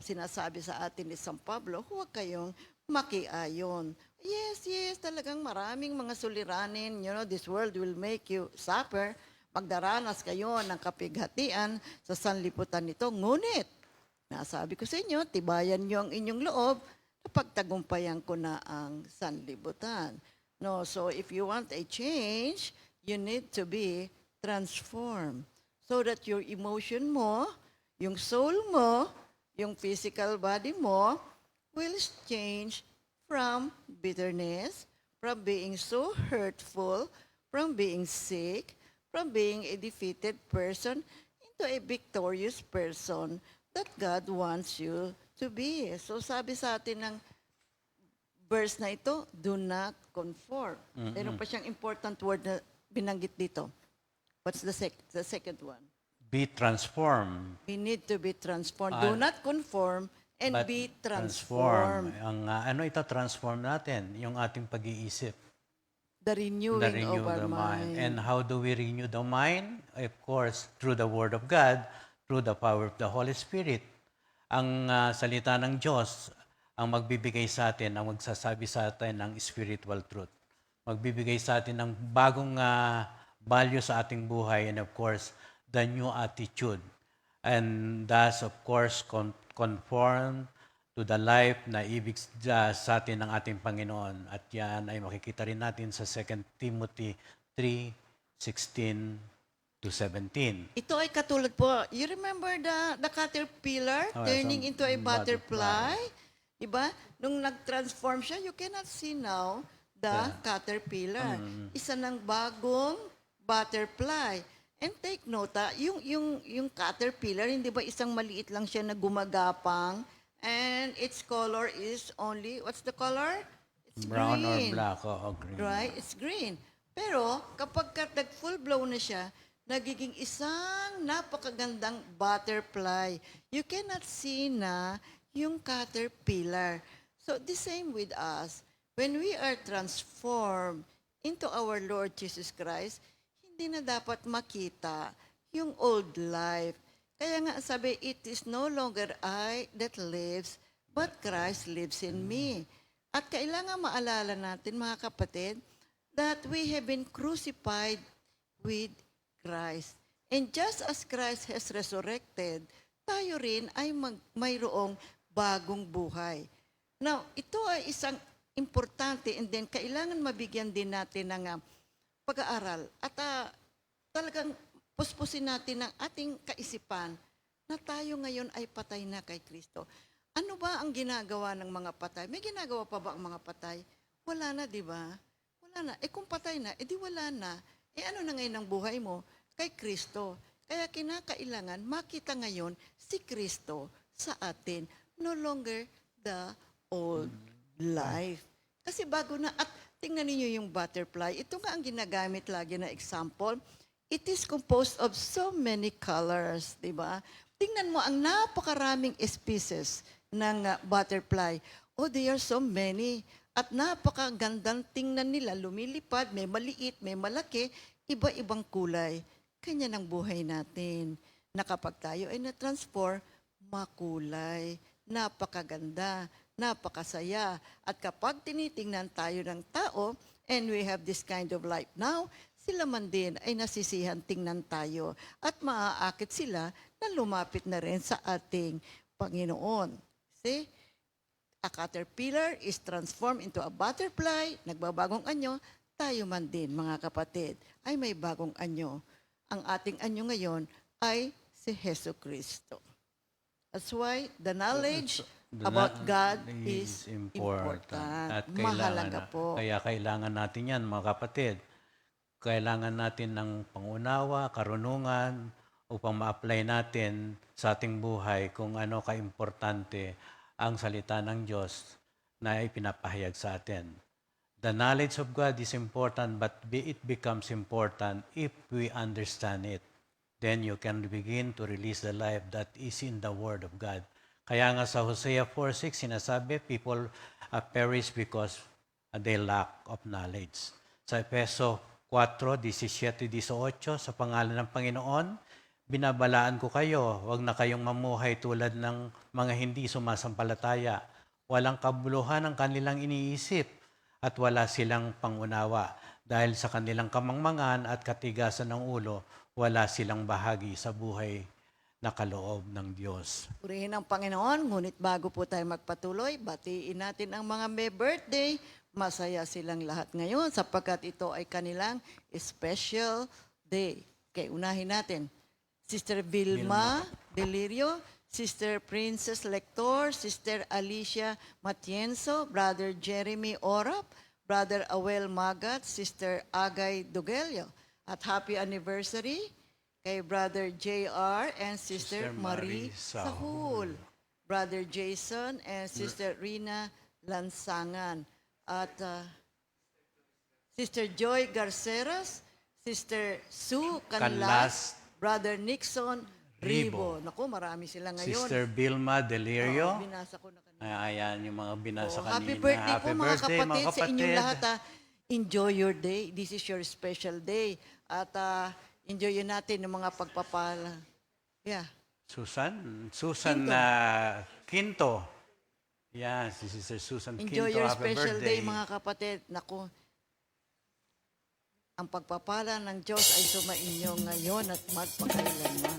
sinasabi sa atin ni San Pablo, huwag kayong makiayon. Yes, talagang maraming mga suliranin. This world will make you suffer. Magdaranas kayo ng kapighatian sa sanlibutan nito. Ngunit, nasabi ko sa inyo, tibayan nyo ang inyong loob na pagtagumpayan ko na ang sanlibutan. No, so if you want a change, you need to be transformed. So that your emotion mo, yung soul mo, yung physical body mo, will change from bitterness, from being so hurtful, from being sick, from being a defeated person, into a victorious person that God wants you to be. So sabi sa atin ng verse na ito, do not conform. Meron pa siyang important word na binanggit dito. What's the second one? Be transformed. We need to be transformed. Do Ah, not conform and But be transformed. Ano ito transform natin? Yung ating pag-iisip. The renewing of our the mind. mind. And how do we renew the mind? Of course, through the Word of God, through the power of the Holy Spirit. Ang salita ng Diyos ang magbibigay sa atin, ang magsasabi sa atin ng spiritual truth. Magbibigay sa atin ng bagong value sa ating buhay and of course, the new attitude. And thus, of course, conform to the life na ibig sa atin ng ating Panginoon. At yan ay makikita rin natin sa 2 Timothy 3:16 to 17. Ito ay katulad po, you remember the caterpillar turning into a butterfly? Diba? Nung nag-transform siya, you cannot see now the caterpillar. Isa ng bagong butterfly. And take note, yung caterpillar, hindi ba isang maliit lang siya na gumagapang and its color is only, what's the color? It's Brown green. or black o green. Right? It's green. Pero kapag nag-full blow na siya, nagiging isang napakagandang butterfly. You cannot see na yung caterpillar. So the same with us. When we are transformed into our Lord Jesus Christ, hindi na dapat makita yung old life. Kaya nga sabi, it is no longer I that lives, but Christ lives in me. At kailangan maalala natin, mga kapatid, that we have been crucified with Christ. And just as Christ has resurrected, tayo rin ay mayroong bagong buhay. Now, ito ay isang importante and then kailangan mabigyan din natin ng pag-aaral at talagang puspusin natin ang ating kaisipan na tayo ngayon ay patay na kay Kristo. Ano ba ang ginagawa ng mga patay? May ginagawa pa ba ang mga patay? Wala na, di ba? Wala na. Kung patay na, di wala na. Ano na ngayon ang buhay mo? Kay Kristo. Kaya kinakailangan makita ngayon si Kristo sa atin. No longer the old life. Kasi bago na, at tingnan niyo yung butterfly. Ito nga ang ginagamit lagi na example. It is composed of so many colors, di ba? Tingnan mo ang napakaraming species ng butterfly. Oh, they are so many. At napakagandang tingnan nila, lumilipad, may maliit, may malaki, iba-ibang kulay. Kanya ng buhay natin. Na kapag tayo ay na-transform, makulay, napakaganda, napakasaya. At kapag tinitingnan tayo ng tao, and we have this kind of life now, sila man din ay nasisihan tingnan tayo. At maaakit sila na lumapit na rin sa ating Panginoon. See? A caterpillar is transformed into a butterfly, nagbabagong anyo, tayo man din, mga kapatid, ay may bagong anyo. Ang ating anyo ngayon ay si Hesus Kristo. That's why the knowledge about God is important. At Mahalaga po. Kaya kailangan natin yan, mga kapatid. Kailangan natin ng pangunawa, karunungan, upang ma-apply natin sa ating buhay kung ano kaimportante ang salita ng Diyos na ipinapahayag sa atin. The knowledge of God is important, but it becomes important if we understand it. Then you can begin to release the life that is in the Word of God. Kaya nga sa Hosea 4:6 sinasabi, people perish because they lack of knowledge. Sa Efeso 4:17-18, sa pangalan ng Panginoon, binabalaan ko kayo, huwag na kayong mamuhay tulad ng mga hindi sumasampalataya. Walang kabuluhan ang kanilang iniisip at wala silang pangunawa. Dahil sa kanilang kamangmangan at katigasan ng ulo, wala silang bahagi sa buhay na kaloob ng Diyos. Purihin ang Panginoon, ngunit bago po tayo magpatuloy, batiin natin ang mga may birthday. Masaya silang lahat ngayon sapagkat ito ay kanilang special day. Okay, unahin natin. Sister Vilma Delirio, Sister Princess Lector, Sister Alicia Matienzo, Brother Jeremy Orap, Brother Awel Magat, Sister Agay Dugelio. At happy anniversary kay Brother JR and Sister Marie Sahul, Brother Jason and Sister Rina Lansangan. At Sister Joy Garceras, Sister Sue Canlas, Brother Nixon Ribo. Naku, marami sila ngayon. Sister Vilma Delirio. Binasa ko na kanina. Ayan yung mga binasa kanina. Happy birthday Happy po mga birthday, kapatid, sa inyong lahat. Enjoy your day. This is your special day. At enjoy natin yung mga pagpapala. Yeah. Susan Quinto. Yeah, si Sister Susan Quinto. Enjoy your Happy special birthday. day mga kapatid. Naku, ang pagpapala ng Diyos ay sumainyo ngayon at magpakailanman.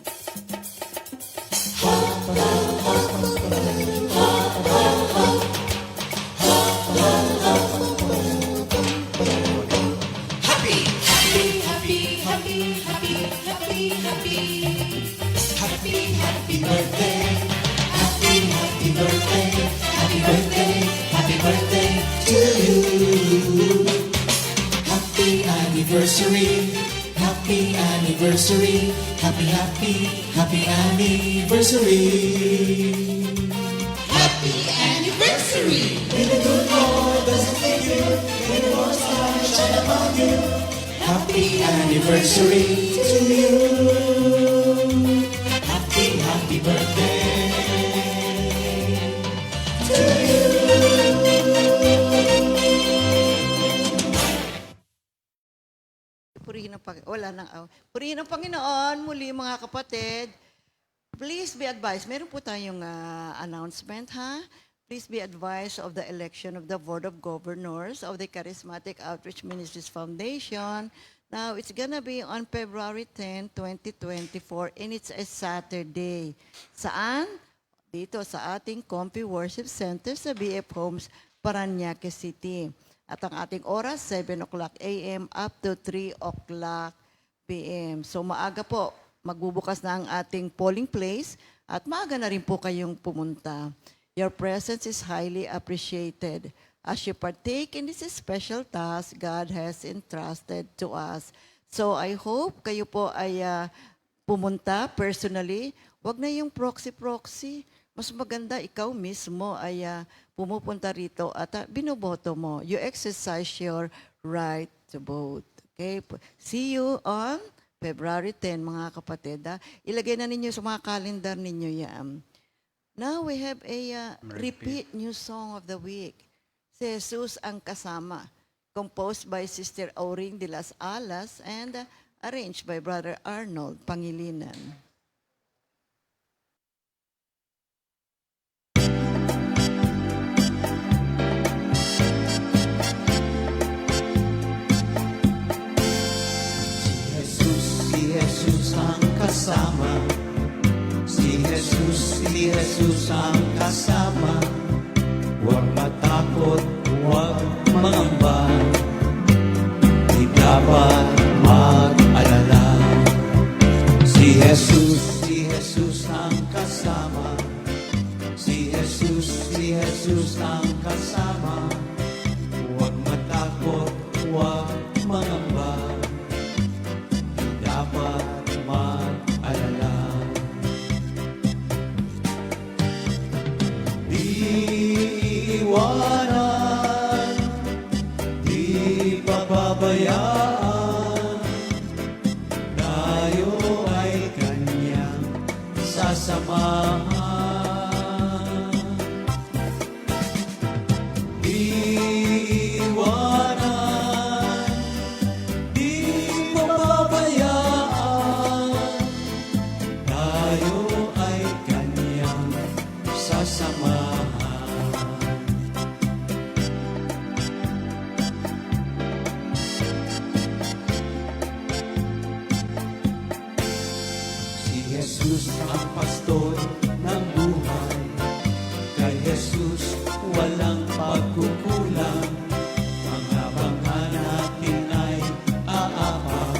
Anniversary, happy anniversary, happy anniversary. Happy anniversary! May the good Lord doesn't leave you, may the Lord's light shine upon you. Happy anniversary to you. Happy birthday to you. Purihin ang Panginoon, muli mga kapatid. Please be advised. Meron po tayong announcement, ha? Please be advised of the election of the Board of Governors of the Charismatic Outreach Ministries Foundation. Now, it's gonna be on February 10, 2024, and it's a Saturday. Saan? dito sa ating Comfy Worship Center sa BF Homes, Parañaque City. At ang ating oras, 7 o'clock a.m. up to 3 o'clock p.m. So maaga po, magbubukas na ang ating polling place at maaga na rin po kayong pumunta. Your presence is highly appreciated as you partake in this special task God has entrusted to us. So I hope kayo po ay pumunta personally. Wag na yung proxy-proxy. Mas maganda ikaw mismo ay pumupunta rito at binoboto mo. You exercise your right to vote. Okay? See you on February 10, mga kapatid. Ilagay na ninyo sa mga calendar ninyo yan. Now we have a repeat new song of the week. Si Jesus ang Kasama. Composed by Sister Auring de las Alas and arranged by Brother Arnold Pangilinan. Si Jesus ang kasama. Si Jesus ang kasama. Huwag matakot, huwag mangamba. Di dapat mag-alala. Si Jesus ang kasama. Si Jesus ang kasama. Huwag matakot, huwag mangamba. Di dapat mag-alala. Di iwanan, di pababayaan, tayo ay kanyang sasamahan. Di iwanan, di pababayaan, tayo ay kanyang sasamahan. Si Jesus ang pastor ng buhay. Kay Jesus walang pagkukulang. Mga bangka natin ay aapaw.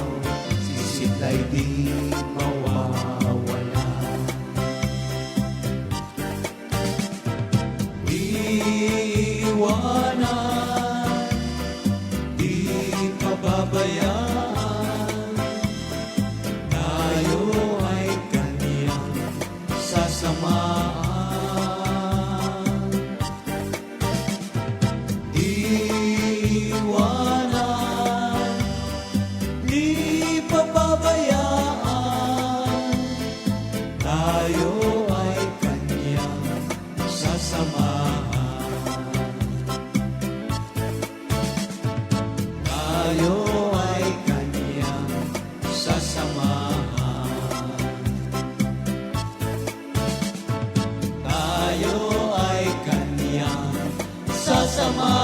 Sisila'y di mawawala. Di iwanan, di pababayaan, tayo ay kaniyang sasamahan. Di iwanan, di pababayaan, tayo ay kaniyang sasamahan. Tayo ay kaniyang sasamahan. Tayo ay kaniyang sasamahan.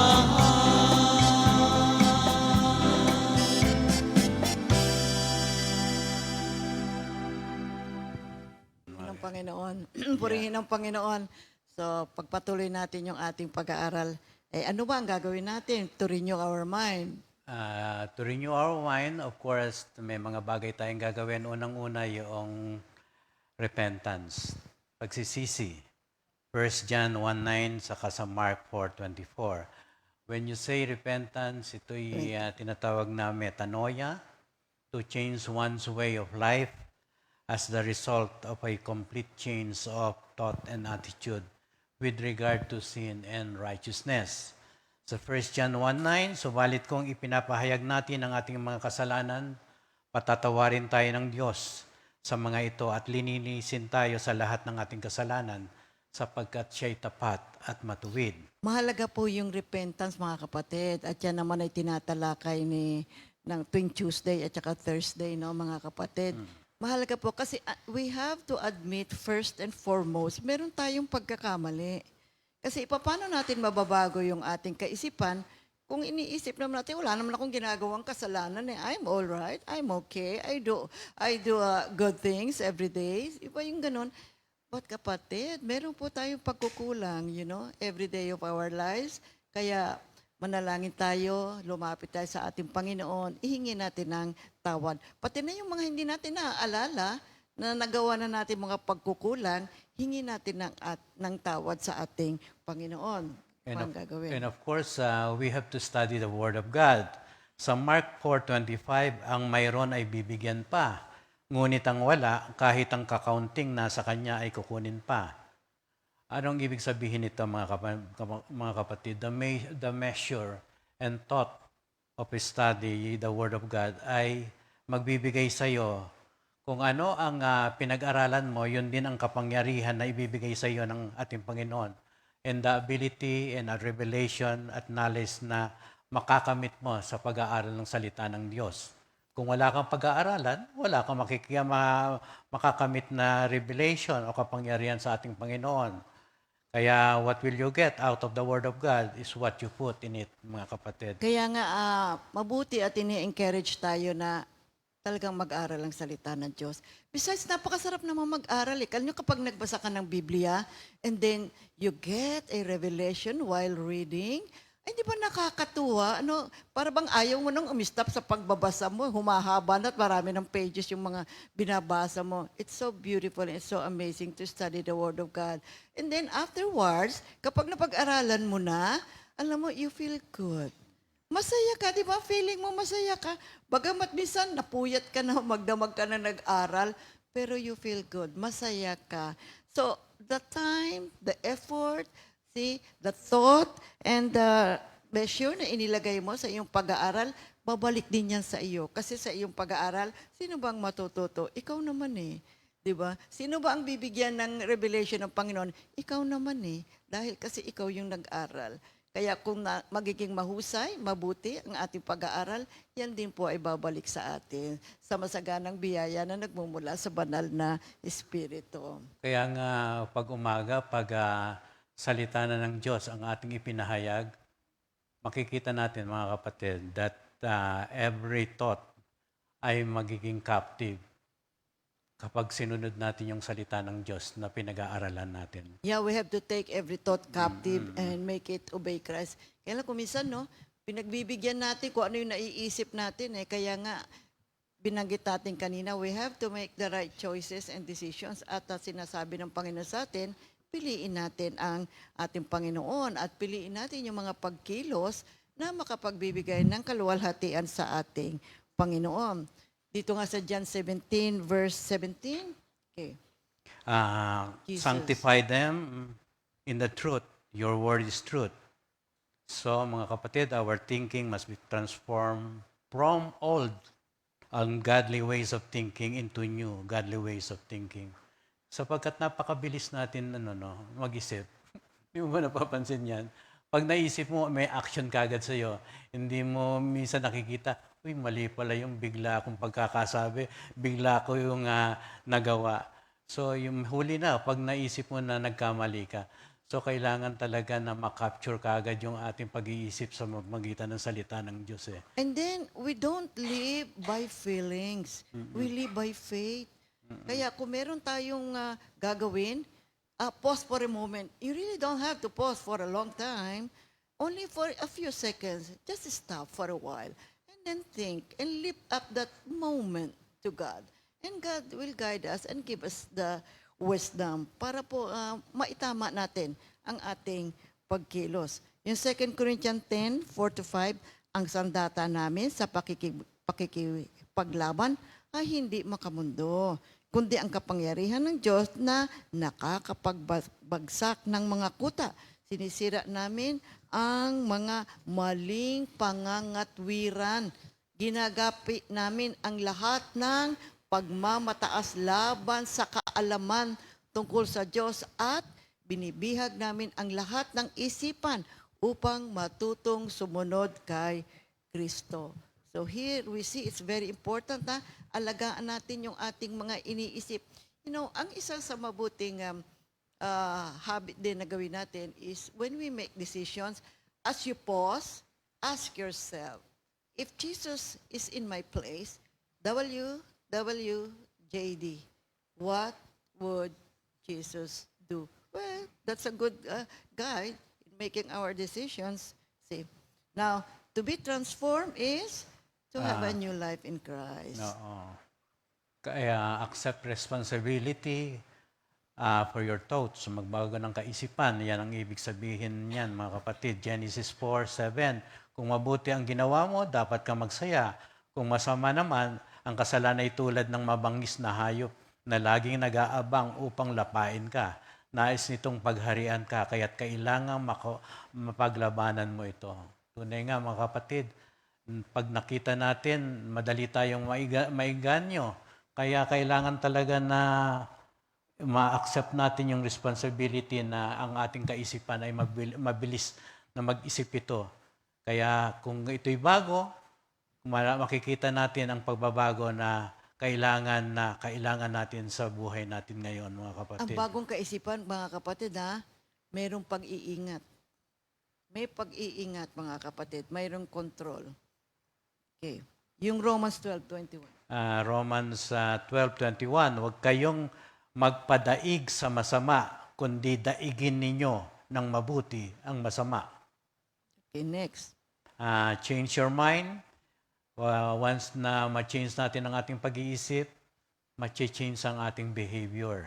Ng Panginoon. Purihin ng Panginoon. So, pagpatuloy natin yung ating pag-aaral. Ano ba ang gagawin natin to renew our mind? To renew our mind, of course, may mga bagay tayong gagawin. Unang-una yung repentance, pagsisisi. 1 John 1:9 saka sa Mark 4:24. When you say repentance, ito'y tinatawag na metanoia, to change one's way of life as the result of a complete change of thought and attitude with regard to sin and righteousness. Sa 1 John 1:9, subalit kung ipinapahayag natin ang ating mga kasalanan, patatawarin tayo ng Diyos sa mga ito at lininisin tayo sa lahat ng ating kasalanan sapagkat siya'y tapat at matuwid. Mahalaga po yung repentance, mga kapatid. At yan naman ay tinatalakay ng tuwing Tuesday at saka Thursday, no, mga kapatid. Mahalaga po kasi we have to admit first and foremost, meron tayong pagkakamali. Kasi paano natin mababago yung ating kaisipan kung iniisip naman natin, wala naman akong ginagawang kasalanan I'm all right, I'm okay, I do good things every day. Iba yung ganun. But kapatid, meron po tayong pagkukulang, every day of our lives. Kaya manalangin tayo, lumapit tayo sa ating Panginoon, ihingi natin ng tawad. Pati na yung mga hindi natin naaalala na nagawa na natin mga pagkukulang, hingi natin ng tawad sa ating Panginoon. Ang gagawin. And of course, we have to study the Word of God. Sa Mark 4:25, ang mayroon ay bibigyan pa. Ngunit ang wala, kahit ang kakaunting nasa kanya ay kukunin pa. Anong ibig sabihin nito mga kapatid? The measure and thought of study, the Word of God, ay magbibigay sa iyo kung ano ang pinag-aralan mo, yun din ang kapangyarihan na ibibigay sa iyo ng ating Panginoon. And the ability and a revelation at knowledge na makakamit mo sa pag-aaral ng salita ng Diyos. Kung wala kang pag-aaralan, wala kang makakamit na revelation o kapangyarihan sa ating Panginoon. Kaya what will you get out of the Word of God is what you put in it, mga kapatid. Kaya nga, mabuti at ini-encourage tayo na talagang mag-aral ang salita ng Diyos. Besides, napakasarap naman mag-aral. Alam nyo, kapag nagbasa ka ng Biblia, and then you get a revelation while reading, ay, di ba nakakatuwa? Para bang ayaw mo nang umistop sa pagbabasa mo, humahaba na at marami ng pages yung mga binabasa mo. It's so beautiful and it's so amazing to study the Word of God. And then afterwards, kapag napag-aralan mo na, alam mo, you feel good. Masaya ka, di ba? Feeling mo masaya ka. Bagamat minsan, napuyat ka na, magdamag ka na nag-aral, pero you feel good. Masaya ka. So, the time, the effort, the thought and the measure na inilagay mo sa iyong pag-aaral, babalik din yan sa iyo. Kasi sa iyong pag-aaral, sino bang matututo? Ikaw naman eh. Di ba? Sino ba ang bibigyan ng revelation ng Panginoon? Ikaw naman eh. Dahil kasi ikaw yung nag-aral. Kaya kung magiging mahusay, mabuti ang ating pag-aaral, yan din po ay babalik sa atin sa masaganang biyaya na nagmumula sa banal na Espiritu. Kaya nga pag umaga, pag salita na ng Diyos ang ating ipinahayag, makikita natin mga kapatid that every thought ay magiging captive kapag sinunod natin yung salita ng Diyos na pinag-aaralan natin. Yeah, we have to take every thought captive and make it obey Christ. Kaya lang kung minsan, pinagbibigyan natin kung ano yung naiisip natin. Kaya nga, binanggit natin kanina, we have to make the right choices and decisions. At sinasabi ng Panginoon sa atin, piliin natin ang ating Panginoon at piliin natin yung mga pagkilos na makapagbibigay ng kaluwalhatian sa ating Panginoon. Dito nga sa John 17, verse 17. Okay. Jesus. Sanctify them in the truth. Your word is truth. So, mga kapatid, our thinking must be transformed from old ungodly ways of thinking into new godly ways of thinking. Sapagkat napakabilis natin mag-isip. Hindi mo ba napapansin yan? Pag naisip mo, may action kagad sa'yo. Hindi mo minsan nakikita, uy, mali pala yung bigla akong pagkakasabi, bigla ko yung nagawa. So, yung huli na, pag naisip mo na nagkamali ka, so kailangan talaga na makapture kagad yung ating pag-iisip sa magitan ng salita ng Diyos. And then, we don't live by feelings. We live by faith. Kaya kung meron tayong gagawin, pause for a moment. You really don't have to pause for a long time. Only for a few seconds. Just stop for a while. And then think and lift up that moment to God. And God will guide us and give us the wisdom para po maitama natin ang ating pagkilos. Yung 2 Corinthians 10:4-5, ang sandata namin sa pakikipaglaban ay hindi makamundo, kundi ang kapangyarihan ng Diyos na nakakapagbagsak ng mga kuta. Sinisira namin ang mga maling pangangatwiran. Ginagapi namin ang lahat ng pagmamataas laban sa kaalaman tungkol sa Diyos at binibihag namin ang lahat ng isipan upang matutong sumunod kay Kristo. So here we see it's very important na alagaan natin yung ating mga iniisip. Ang isa sa mabuting habit din na gawin natin is when we make decisions, as you pause, ask yourself, if Jesus is in my place, WWJD, what would Jesus do? Well, that's a good guide in making our decisions. See, now, to be transformed is to have a new life in Christ. Oo. Kaya accept responsibility for your thoughts. Magbago ng kaisipan. Yan ang ibig sabihin niyan, mga kapatid. Genesis 4:7. Kung mabuti ang ginawa mo, dapat ka magsaya. Kung masama naman, ang kasalanan ay tulad ng mabangis na hayop na laging nag-aabang upang lapain ka. Nais nitong pagharian ka, kaya't kailangan mapaglabanan mo ito. Tunay nga, mga kapatid, pag nakita natin, madali tayong maiganyo. Kaya kailangan talaga na ma-accept natin yung responsibility na ang ating kaisipan ay mabilis na mag-isip ito. Kaya kung ito'y bago, makikita natin ang pagbabago na kailangan natin sa buhay natin ngayon, mga Ang kapatid. bagong kaisipan, mga kapatid, mayroong pag-iingat. May pag-iingat, mga kapatid. Mayroong control. Okay. Yung Romans 12:21. Romans 12:21, huwag kayong magpadaig sa masama, kundi daigin ninyo ng mabuti ang masama. Okay, next. Change your mind. Once na ma-change natin ang ating pag-iisip, ma-change ang ating behavior.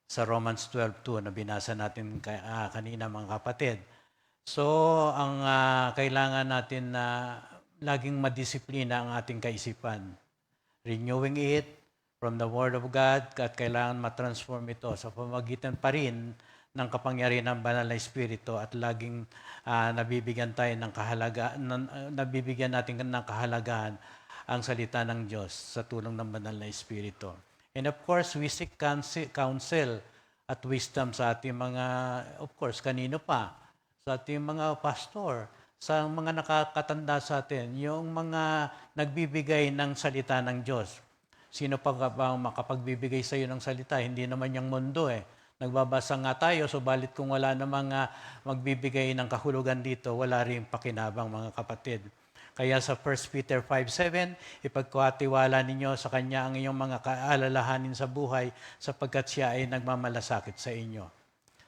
Sa Romans 12:2 na binasa natin kanina, mga kapatid. So, ang kailangan natin na laging madisiplina ang ating kaisipan. Renewing it from the Word of God, at kailangan matransform ito sa pamamagitan pa rin ng kapangyarihan ng Banal na Espiritu, at laging nabibigyan natin ng kahalagahan ang salita ng Diyos sa tulong ng Banal na Espiritu. And of course, we seek counsel at wisdom sa ating mga, of course, kanino pa? Sa ating mga pastor, sa mga nakakatanda sa atin, yung mga nagbibigay ng salita ng Diyos. Sino pa ba makapagbibigay sa iyo ng salita? Hindi naman yung mundo eh. Nagbabasa nga tayo, subalit kung wala namang magbibigay ng kahulugan dito, wala rin pakinabang, mga kapatid. Kaya sa 1 Peter 5:7, ipagkatiwala ninyo sa Kanya ang inyong mga kaalalahanin sa buhay, sapagkat Siya ay nagmamalasakit sa inyo.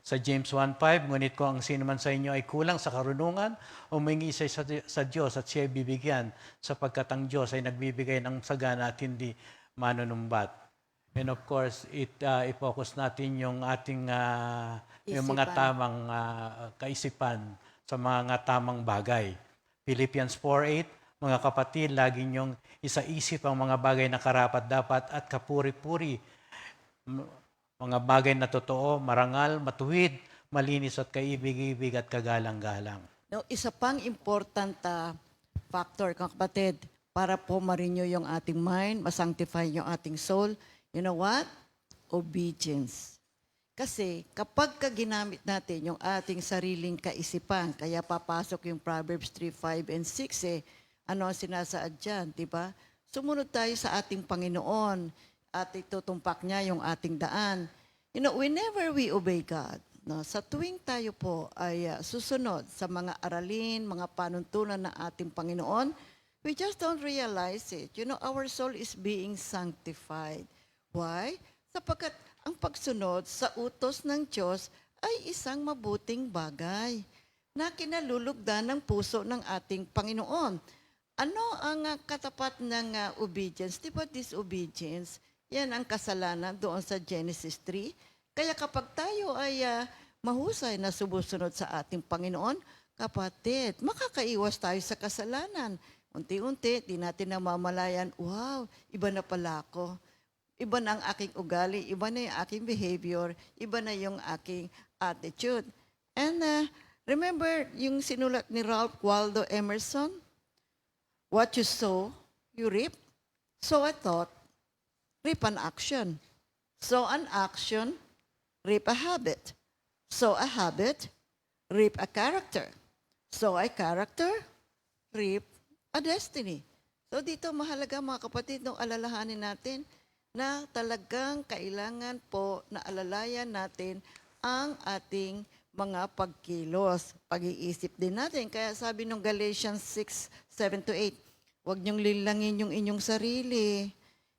Sa James 1:5, ngunit kung ang sino man sa inyo ay kulang sa karunungan, humingi siya sa Diyos at Siya ay bibigyan, sapagkat ang Diyos ay nagbibigay ng sagana at hindi manunumbat. And of course, i-focus natin yung ating yung mga tamang kaisipan sa mga tamang bagay. Philippians 4:8, mga kapatid, lagi niyong isaisip ang mga bagay na karapat-dapat at kapuri-puri, mga bagay na totoo, marangal, matuwid, malinis at kaibig-ibig at kagalang-galang. Now, isa pang important factor, mga kapatid, para po ma-renew yung ating mind, masanctify yung ating soul. You know what? Obedience. Kasi kapag ginamit natin yung ating sariling kaisipan, kaya papasok yung Proverbs 3:5 and 6 ano ang sinasaad dyan, di ba? Sumunod tayo sa ating Panginoon at itutumpak niya yung ating daan. You know, whenever we obey God, no, sa tuwing tayo po ay susunod sa mga aralin, mga panuntunan ng ating Panginoon, we just don't realize it. You know, our soul is being sanctified. Why? Sapagkat ang pagsunod sa utos ng Diyos ay isang mabuting bagay na kinalulugdan ng puso ng ating Panginoon. Ano ang katapat ng obedience? Di ba disobedience? Yan ang kasalanan doon sa Genesis 3. Kaya kapag tayo ay mahusay na sumusunod sa ating Panginoon, kapatid, makakaiwas tayo sa kasalanan. Unti-unti, di natin namamalayan, wow, iba na pala ako. Iba na ang aking ugali, iba na yung aking behavior, iba na yung aking attitude. And remember yung sinulat ni Ralph Waldo Emerson? What you sow, you reap. Sow a thought, reap an action. Sow an action, reap a habit. Sow a habit, reap a character. Sow a character, reap a destiny. So dito mahalaga, mga kapatid, nung alalahanin natin na talagang kailangan po na alalayan natin ang ating mga pagkilos, pag-iisip din natin. Kaya sabi nung Galatians 6:7-8, huwag niyong lilangin yung inyong sarili.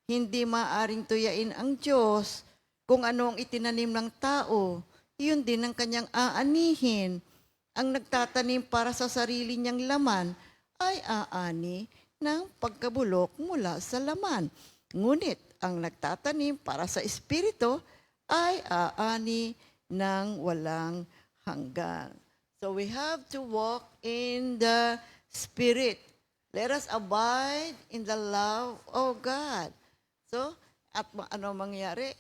Hindi maaring tuyain ang Diyos. Kung ano ang itinanim ng tao, iyon din ang kanyang aanihin. Ang nagtatanim para sa sarili niyang laman ay aani ng pagkabulok mula sa laman. Ngunit ang nagtatanim para sa espiritu ay aani ng walang hanggan. So we have to walk in the Spirit. Let us abide in the love of God. So, at ano mangyari?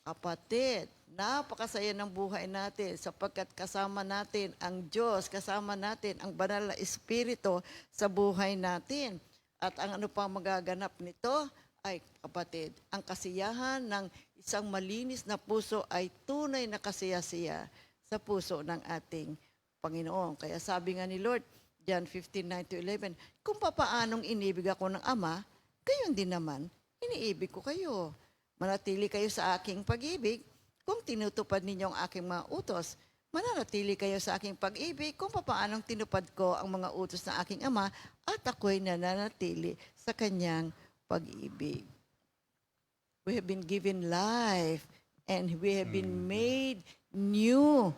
Kapatid, napakasaya ng buhay natin sapagkat kasama natin ang Diyos, kasama natin ang banal na Espiritu sa buhay natin. At ang ano pa magaganap nito ay, kapatid, ang kasiyahan ng isang malinis na puso ay tunay na kasiyasiya sa puso ng ating Panginoon. Kaya sabi nga ni Lord, John 15:9-11, kung papaanong inibig ako ng Ama, gayon din naman, iniibig ko kayo. Manatili kayo sa aking pag-ibig kung tinutupad ninyo ang aking mga utos. Mananatili kayo sa aking pag-ibig kung papaanong tinupad ko ang mga utos ng aking Ama at ako'y nananatili sa kanyang pag-ibig. We have been given life and we have been made new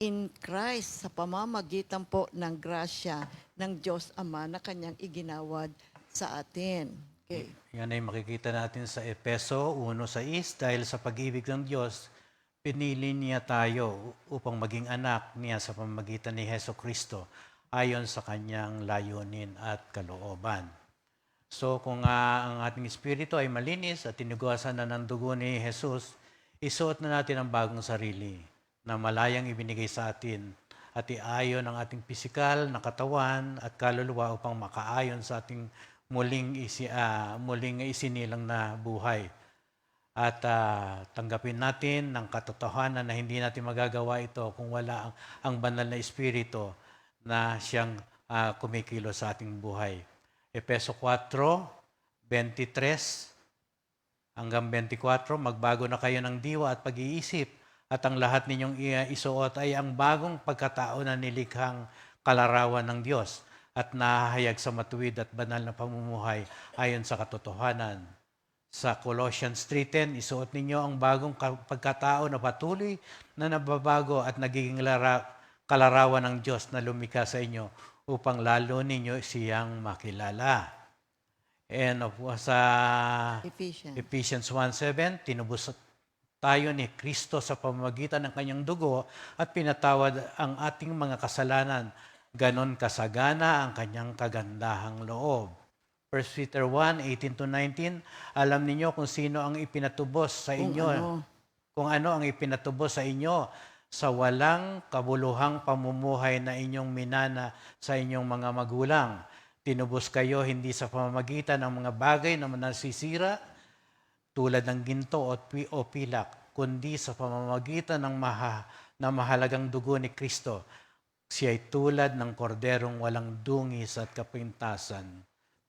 in Christ sa pamamagitan po ng grasya ng Diyos Ama na kanyang iginawad sa atin. Okay. Yan ay makikita natin sa Efeso 1:6, dahil sa pag-ibig ng Diyos, pinili niya tayo upang maging anak niya sa pamamagitan ni Heso Kristo ayon sa kanyang layunin at kalooban. So kung ang ating espiritu ay malinis at tinugasan na ng dugo ni Jesus, isuot na natin ang bagong sarili na malayang ibinigay sa atin at iayon ang ating pisikal na katawan at kaluluwa upang makaayon sa ating muling isinilang na buhay. At tanggapin natin ng katotohanan na hindi natin magagawa ito kung wala ang banal na espiritu na siyang kumikilo sa ating buhay. Efeso 4:23 hanggang 24, magbago na kayo ng diwa at pag-iisip at ang lahat ninyong isuot ay ang bagong pagkatao na nilikhang kalarawan ng Diyos at nahahayag sa matuwid at banal na pamumuhay ayon sa katotohanan. Sa Colossians 3:10, isuot ninyo ang bagong pagkatao na patuloy na nababago at nagiging kalarawan ng Diyos na lumikha sa inyo upang lalo ninyo siyang makilala. And sa Ephesians 1:7, tinubos tayo ni Kristo sa pamamagitan ng kanyang dugo at pinatawad ang ating mga kasalanan. Ganon kasagana ang kanyang kagandahang loob. 1 Peter 1:18-19, alam ninyo kung sino ang ipinatubos sa inyo. Kung ano ang ipinatubos sa inyo sa walang kabuluhang pamumuhay na inyong minana sa inyong mga magulang. Tinubos kayo hindi sa pamamagitan ng mga bagay na nasisira, tulad ng ginto o pilak, kundi sa pamamagitan ng mahalagang dugo ni Kristo. Siya ay tulad ng korderong walang dungis at kapintasan.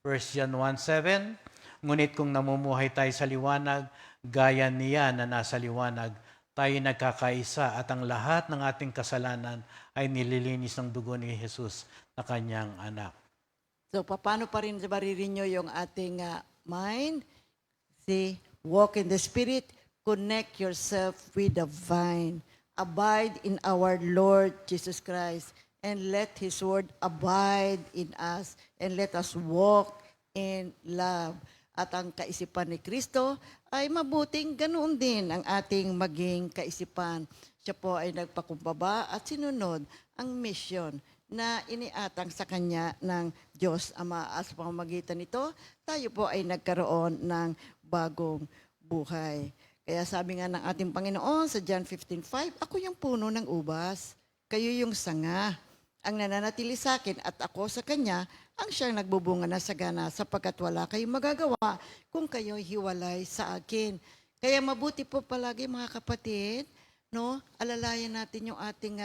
1 John 1:7, ngunit kung namumuhay tayo sa liwanag, gaya niya na nasa liwanag, tayo nagkakaisa at ang lahat ng ating kasalanan ay nililinis ng dugo ni Jesus na kanyang anak. So, paano pa rin maririnyo yung ating mind? See, walk in the Spirit, connect yourself with the vine. Abide in our Lord Jesus Christ, and let His word abide in us, and let us walk in love. At ang kaisipan ni Kristo ay mabuting ganoon din ang ating maging kaisipan. Siya po ay nagpakumbaba at sinunod ang mission na iniatang sa Kanya ng Diyos Ama. At sa pamamagitan nito, tayo po ay nagkaroon ng bagong buhay. Kaya sabi nga ng ating Panginoon sa John 15:5, ako yung puno ng ubas, kayo yung sanga. Ang nananatili sa akin at ako sa Kanya, ang siyang nagbubunga na sagana sapagkat wala kayong magagawa kung kayo'y hiwalay sa akin. Kaya mabuti po palagi mga kapatid, no? Alalayan natin yung ating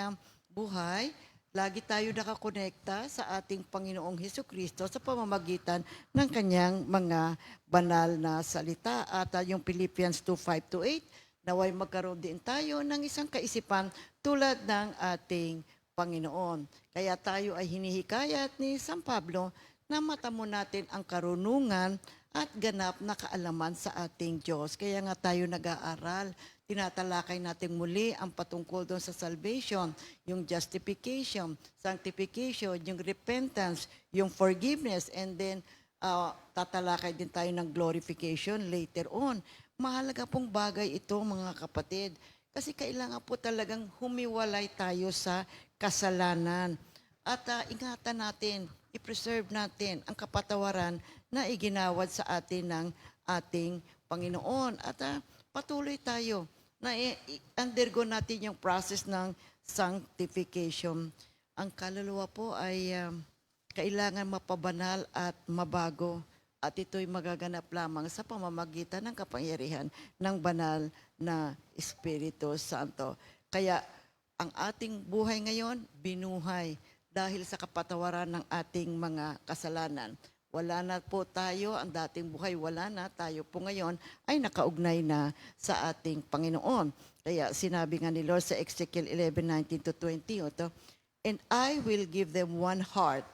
buhay. Lagi tayo nakakonekta sa ating Panginoong Hesukristo sa pamamagitan ng kanyang mga banal na salita. At yung Philippians 2:5-8, naway magkaroon din tayo ng isang kaisipan tulad ng ating Panginoon. Kaya tayo ay hinihikayat ni San Pablo na matamo natin ang karunungan at ganap na kaalaman sa ating Diyos. Kaya nga tayo nag-aaral tinatalakay natin muli ang patungkol doon sa salvation, yung justification, sanctification, yung repentance, yung forgiveness, and then tatalakay din tayo ng glorification later on. Mahalaga pong bagay ito, mga kapatid, kasi kailangan po talagang humiwalay tayo sa kasalanan. At ingatan natin, i-preserve natin ang kapatawaran na iginawad sa atin ng ating Panginoon. At patuloy tayo na undergo natin yung process ng sanctification. Ang kaluluwa po ay kailangan mapabanal at mabago. At ito'y magaganap lamang sa pamamagitan ng kapangyarihan ng banal na Espiritu Santo. Kaya ang ating buhay ngayon, binuhay dahil sa kapatawaran ng ating mga kasalanan. Wala na po tayo, ang dating buhay wala na, tayo po ngayon ay nakaugnay na sa ating Panginoon. Kaya sinabi nga ni Lord sa Ezekiel 11:19-20, "And I will give them one heart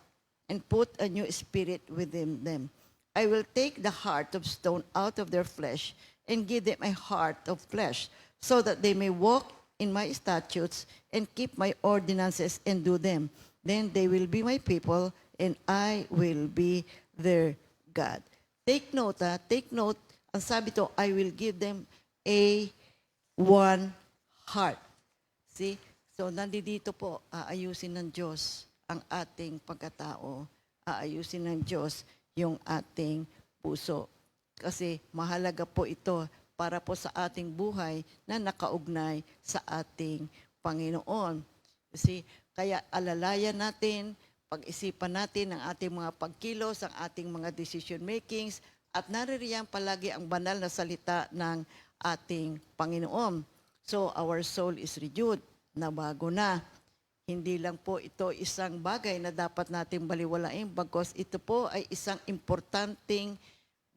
and put a new spirit within them. I will take the heart of stone out of their flesh and give them a heart of flesh, so that they may walk in my statutes and keep my ordinances and do them. Then they will be my people, and I will be their God." Take note, take note. Ang sabi to, I will give them a one heart. See? So, nandito po, aayusin ng Diyos ang ating pagkatao. Aayusin ng Diyos yung ating puso. Kasi mahalaga po ito para po sa ating buhay na nakaugnay sa ating Panginoon. Kasi kaya alalayan natin, pag-isipan natin ang ating mga pagkilos, ang ating mga decision makings, at naririyan palagi ang banal na salita ng ating Panginoon. So our soul is renewed, na bago na. Hindi lang po ito isang bagay na dapat nating baliwalain, bagkus ito po ay isang importanteng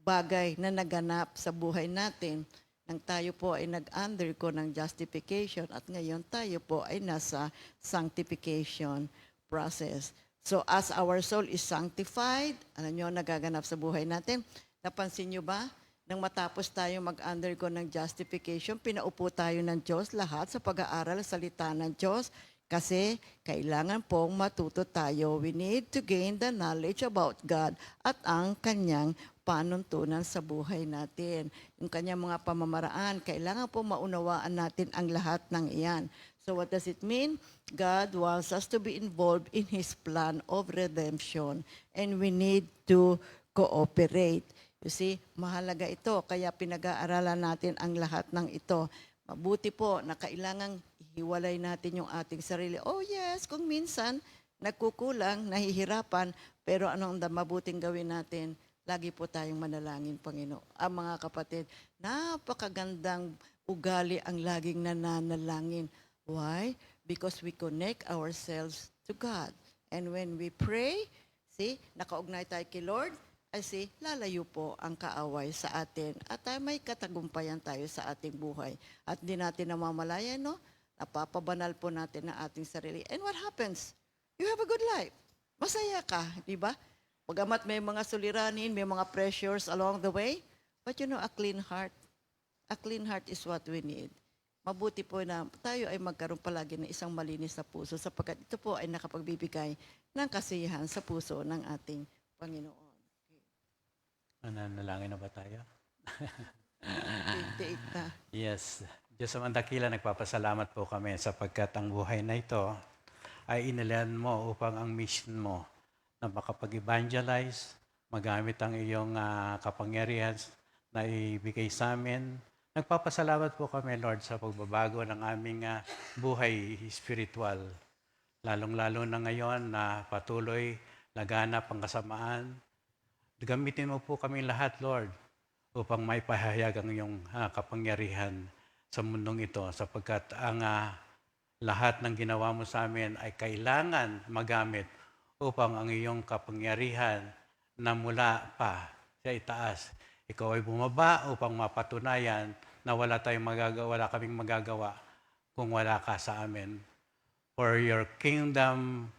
bagay na naganap sa buhay natin nang tayo po ay nag-undergo ng justification at ngayon tayo po ay nasa sanctification process. So as our soul is sanctified, alam nyo, nagaganap sa buhay natin, napansin nyo ba, nang matapos tayo mag-undergo ng justification, pinaupo tayo ng Diyos lahat sa pag-aaral sa salita ng Diyos kasi kailangan pong matuto tayo. We need to gain the knowledge about God at ang Kanyang panuntunan sa buhay natin. Yung Kanyang mga pamamaraan, kailangan po maunawaan natin ang lahat ng iyan. So what does it mean? God wants us to be involved in His plan of redemption and we need to cooperate. You see, mahalaga ito. Kaya pinag-aaralan natin ang lahat ng ito. Mabuti po na kailangang hiwalay natin yung ating sarili. Oh yes, kung minsan nagkukulang, nahihirapan, pero anong mabuting gawin natin? Lagi po tayong manalangin, Panginoon. Mga kapatid, napakagandang ugali ang laging nananalangin. Why? Because we connect ourselves to God. And when we pray, see, nakaugnay tayo kay Lord, kasi lalayo po ang kaaway sa atin at may katagumpayan tayo sa ating buhay. At di natin namamalayan, no? Napapabanal po natin ang ating sarili. And what happens? You have a good life. Masaya ka, di ba? Pagamat may mga suliranin, may mga pressures along the way, but you know, a clean heart is what we need. Mabuti po na tayo ay magkaroon palagi ng isang malinis na puso sapagkat ito po ay nakapagbibigay ng kasiyahan sa puso ng ating Panginoon. Nanalangin na ba tayo? 28 na. Yes. Diyos sa mandakila, nagpapasalamat po kami sapagkat ang buhay na ito ay inilan mo upang ang mission mo na makapag-evangelize, magamit ang iyong kapangyarihan na ibigay sa amin. Nagpapasalamat po kami, Lord, sa pagbabago ng aming buhay spiritual. Lalong-lalo na ngayon na patuloy laganap ang kasamaan. Gamitin mo po kami lahat, Lord, upang maipahayag ang iyong kapangyarihan sa mundong ito sapagkat ang lahat ng ginawa mo sa amin ay kailangan magamit upang ang iyong kapangyarihan na mula pa sa itaas. Ikaw ay bumaba upang mapatunayan na wala kaming magagawa kung wala ka sa amin. For your kingdom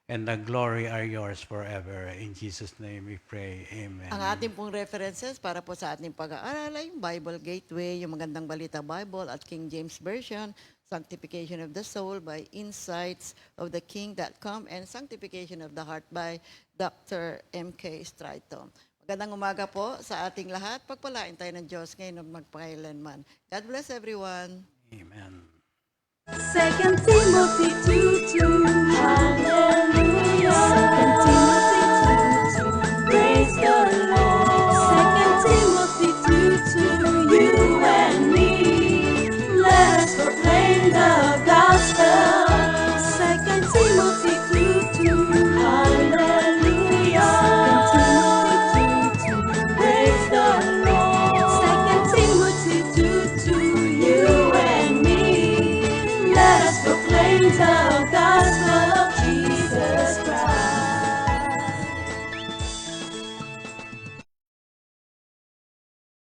and the glory are yours forever. In Jesus' name we pray. Amen. Ang ating pong references para po sa ating pag-aaral ay yung Bible Gateway, yung Magandang Balita Bible at King James Version, Sanctification of the Soul by Insights of the King.com, and Sanctification of the Heart by Dr. M.K. Straito. Magandang umaga po sa ating lahat. Pagpalain tayo ng Diyos ngayon at magpakailanman. God bless everyone. Amen. 2 Timothy 2:2. Hallelujah. 2 Timothy 2:2. Praise the Lord. 2 Timothy 2:2. You and me, let us proclaim the gospel. 2 Timothy 2:2. Hallelujah. 2 Timothy 2:2. Praise the Lord. 2 Timothy 2:2. You and me, let us proclaim the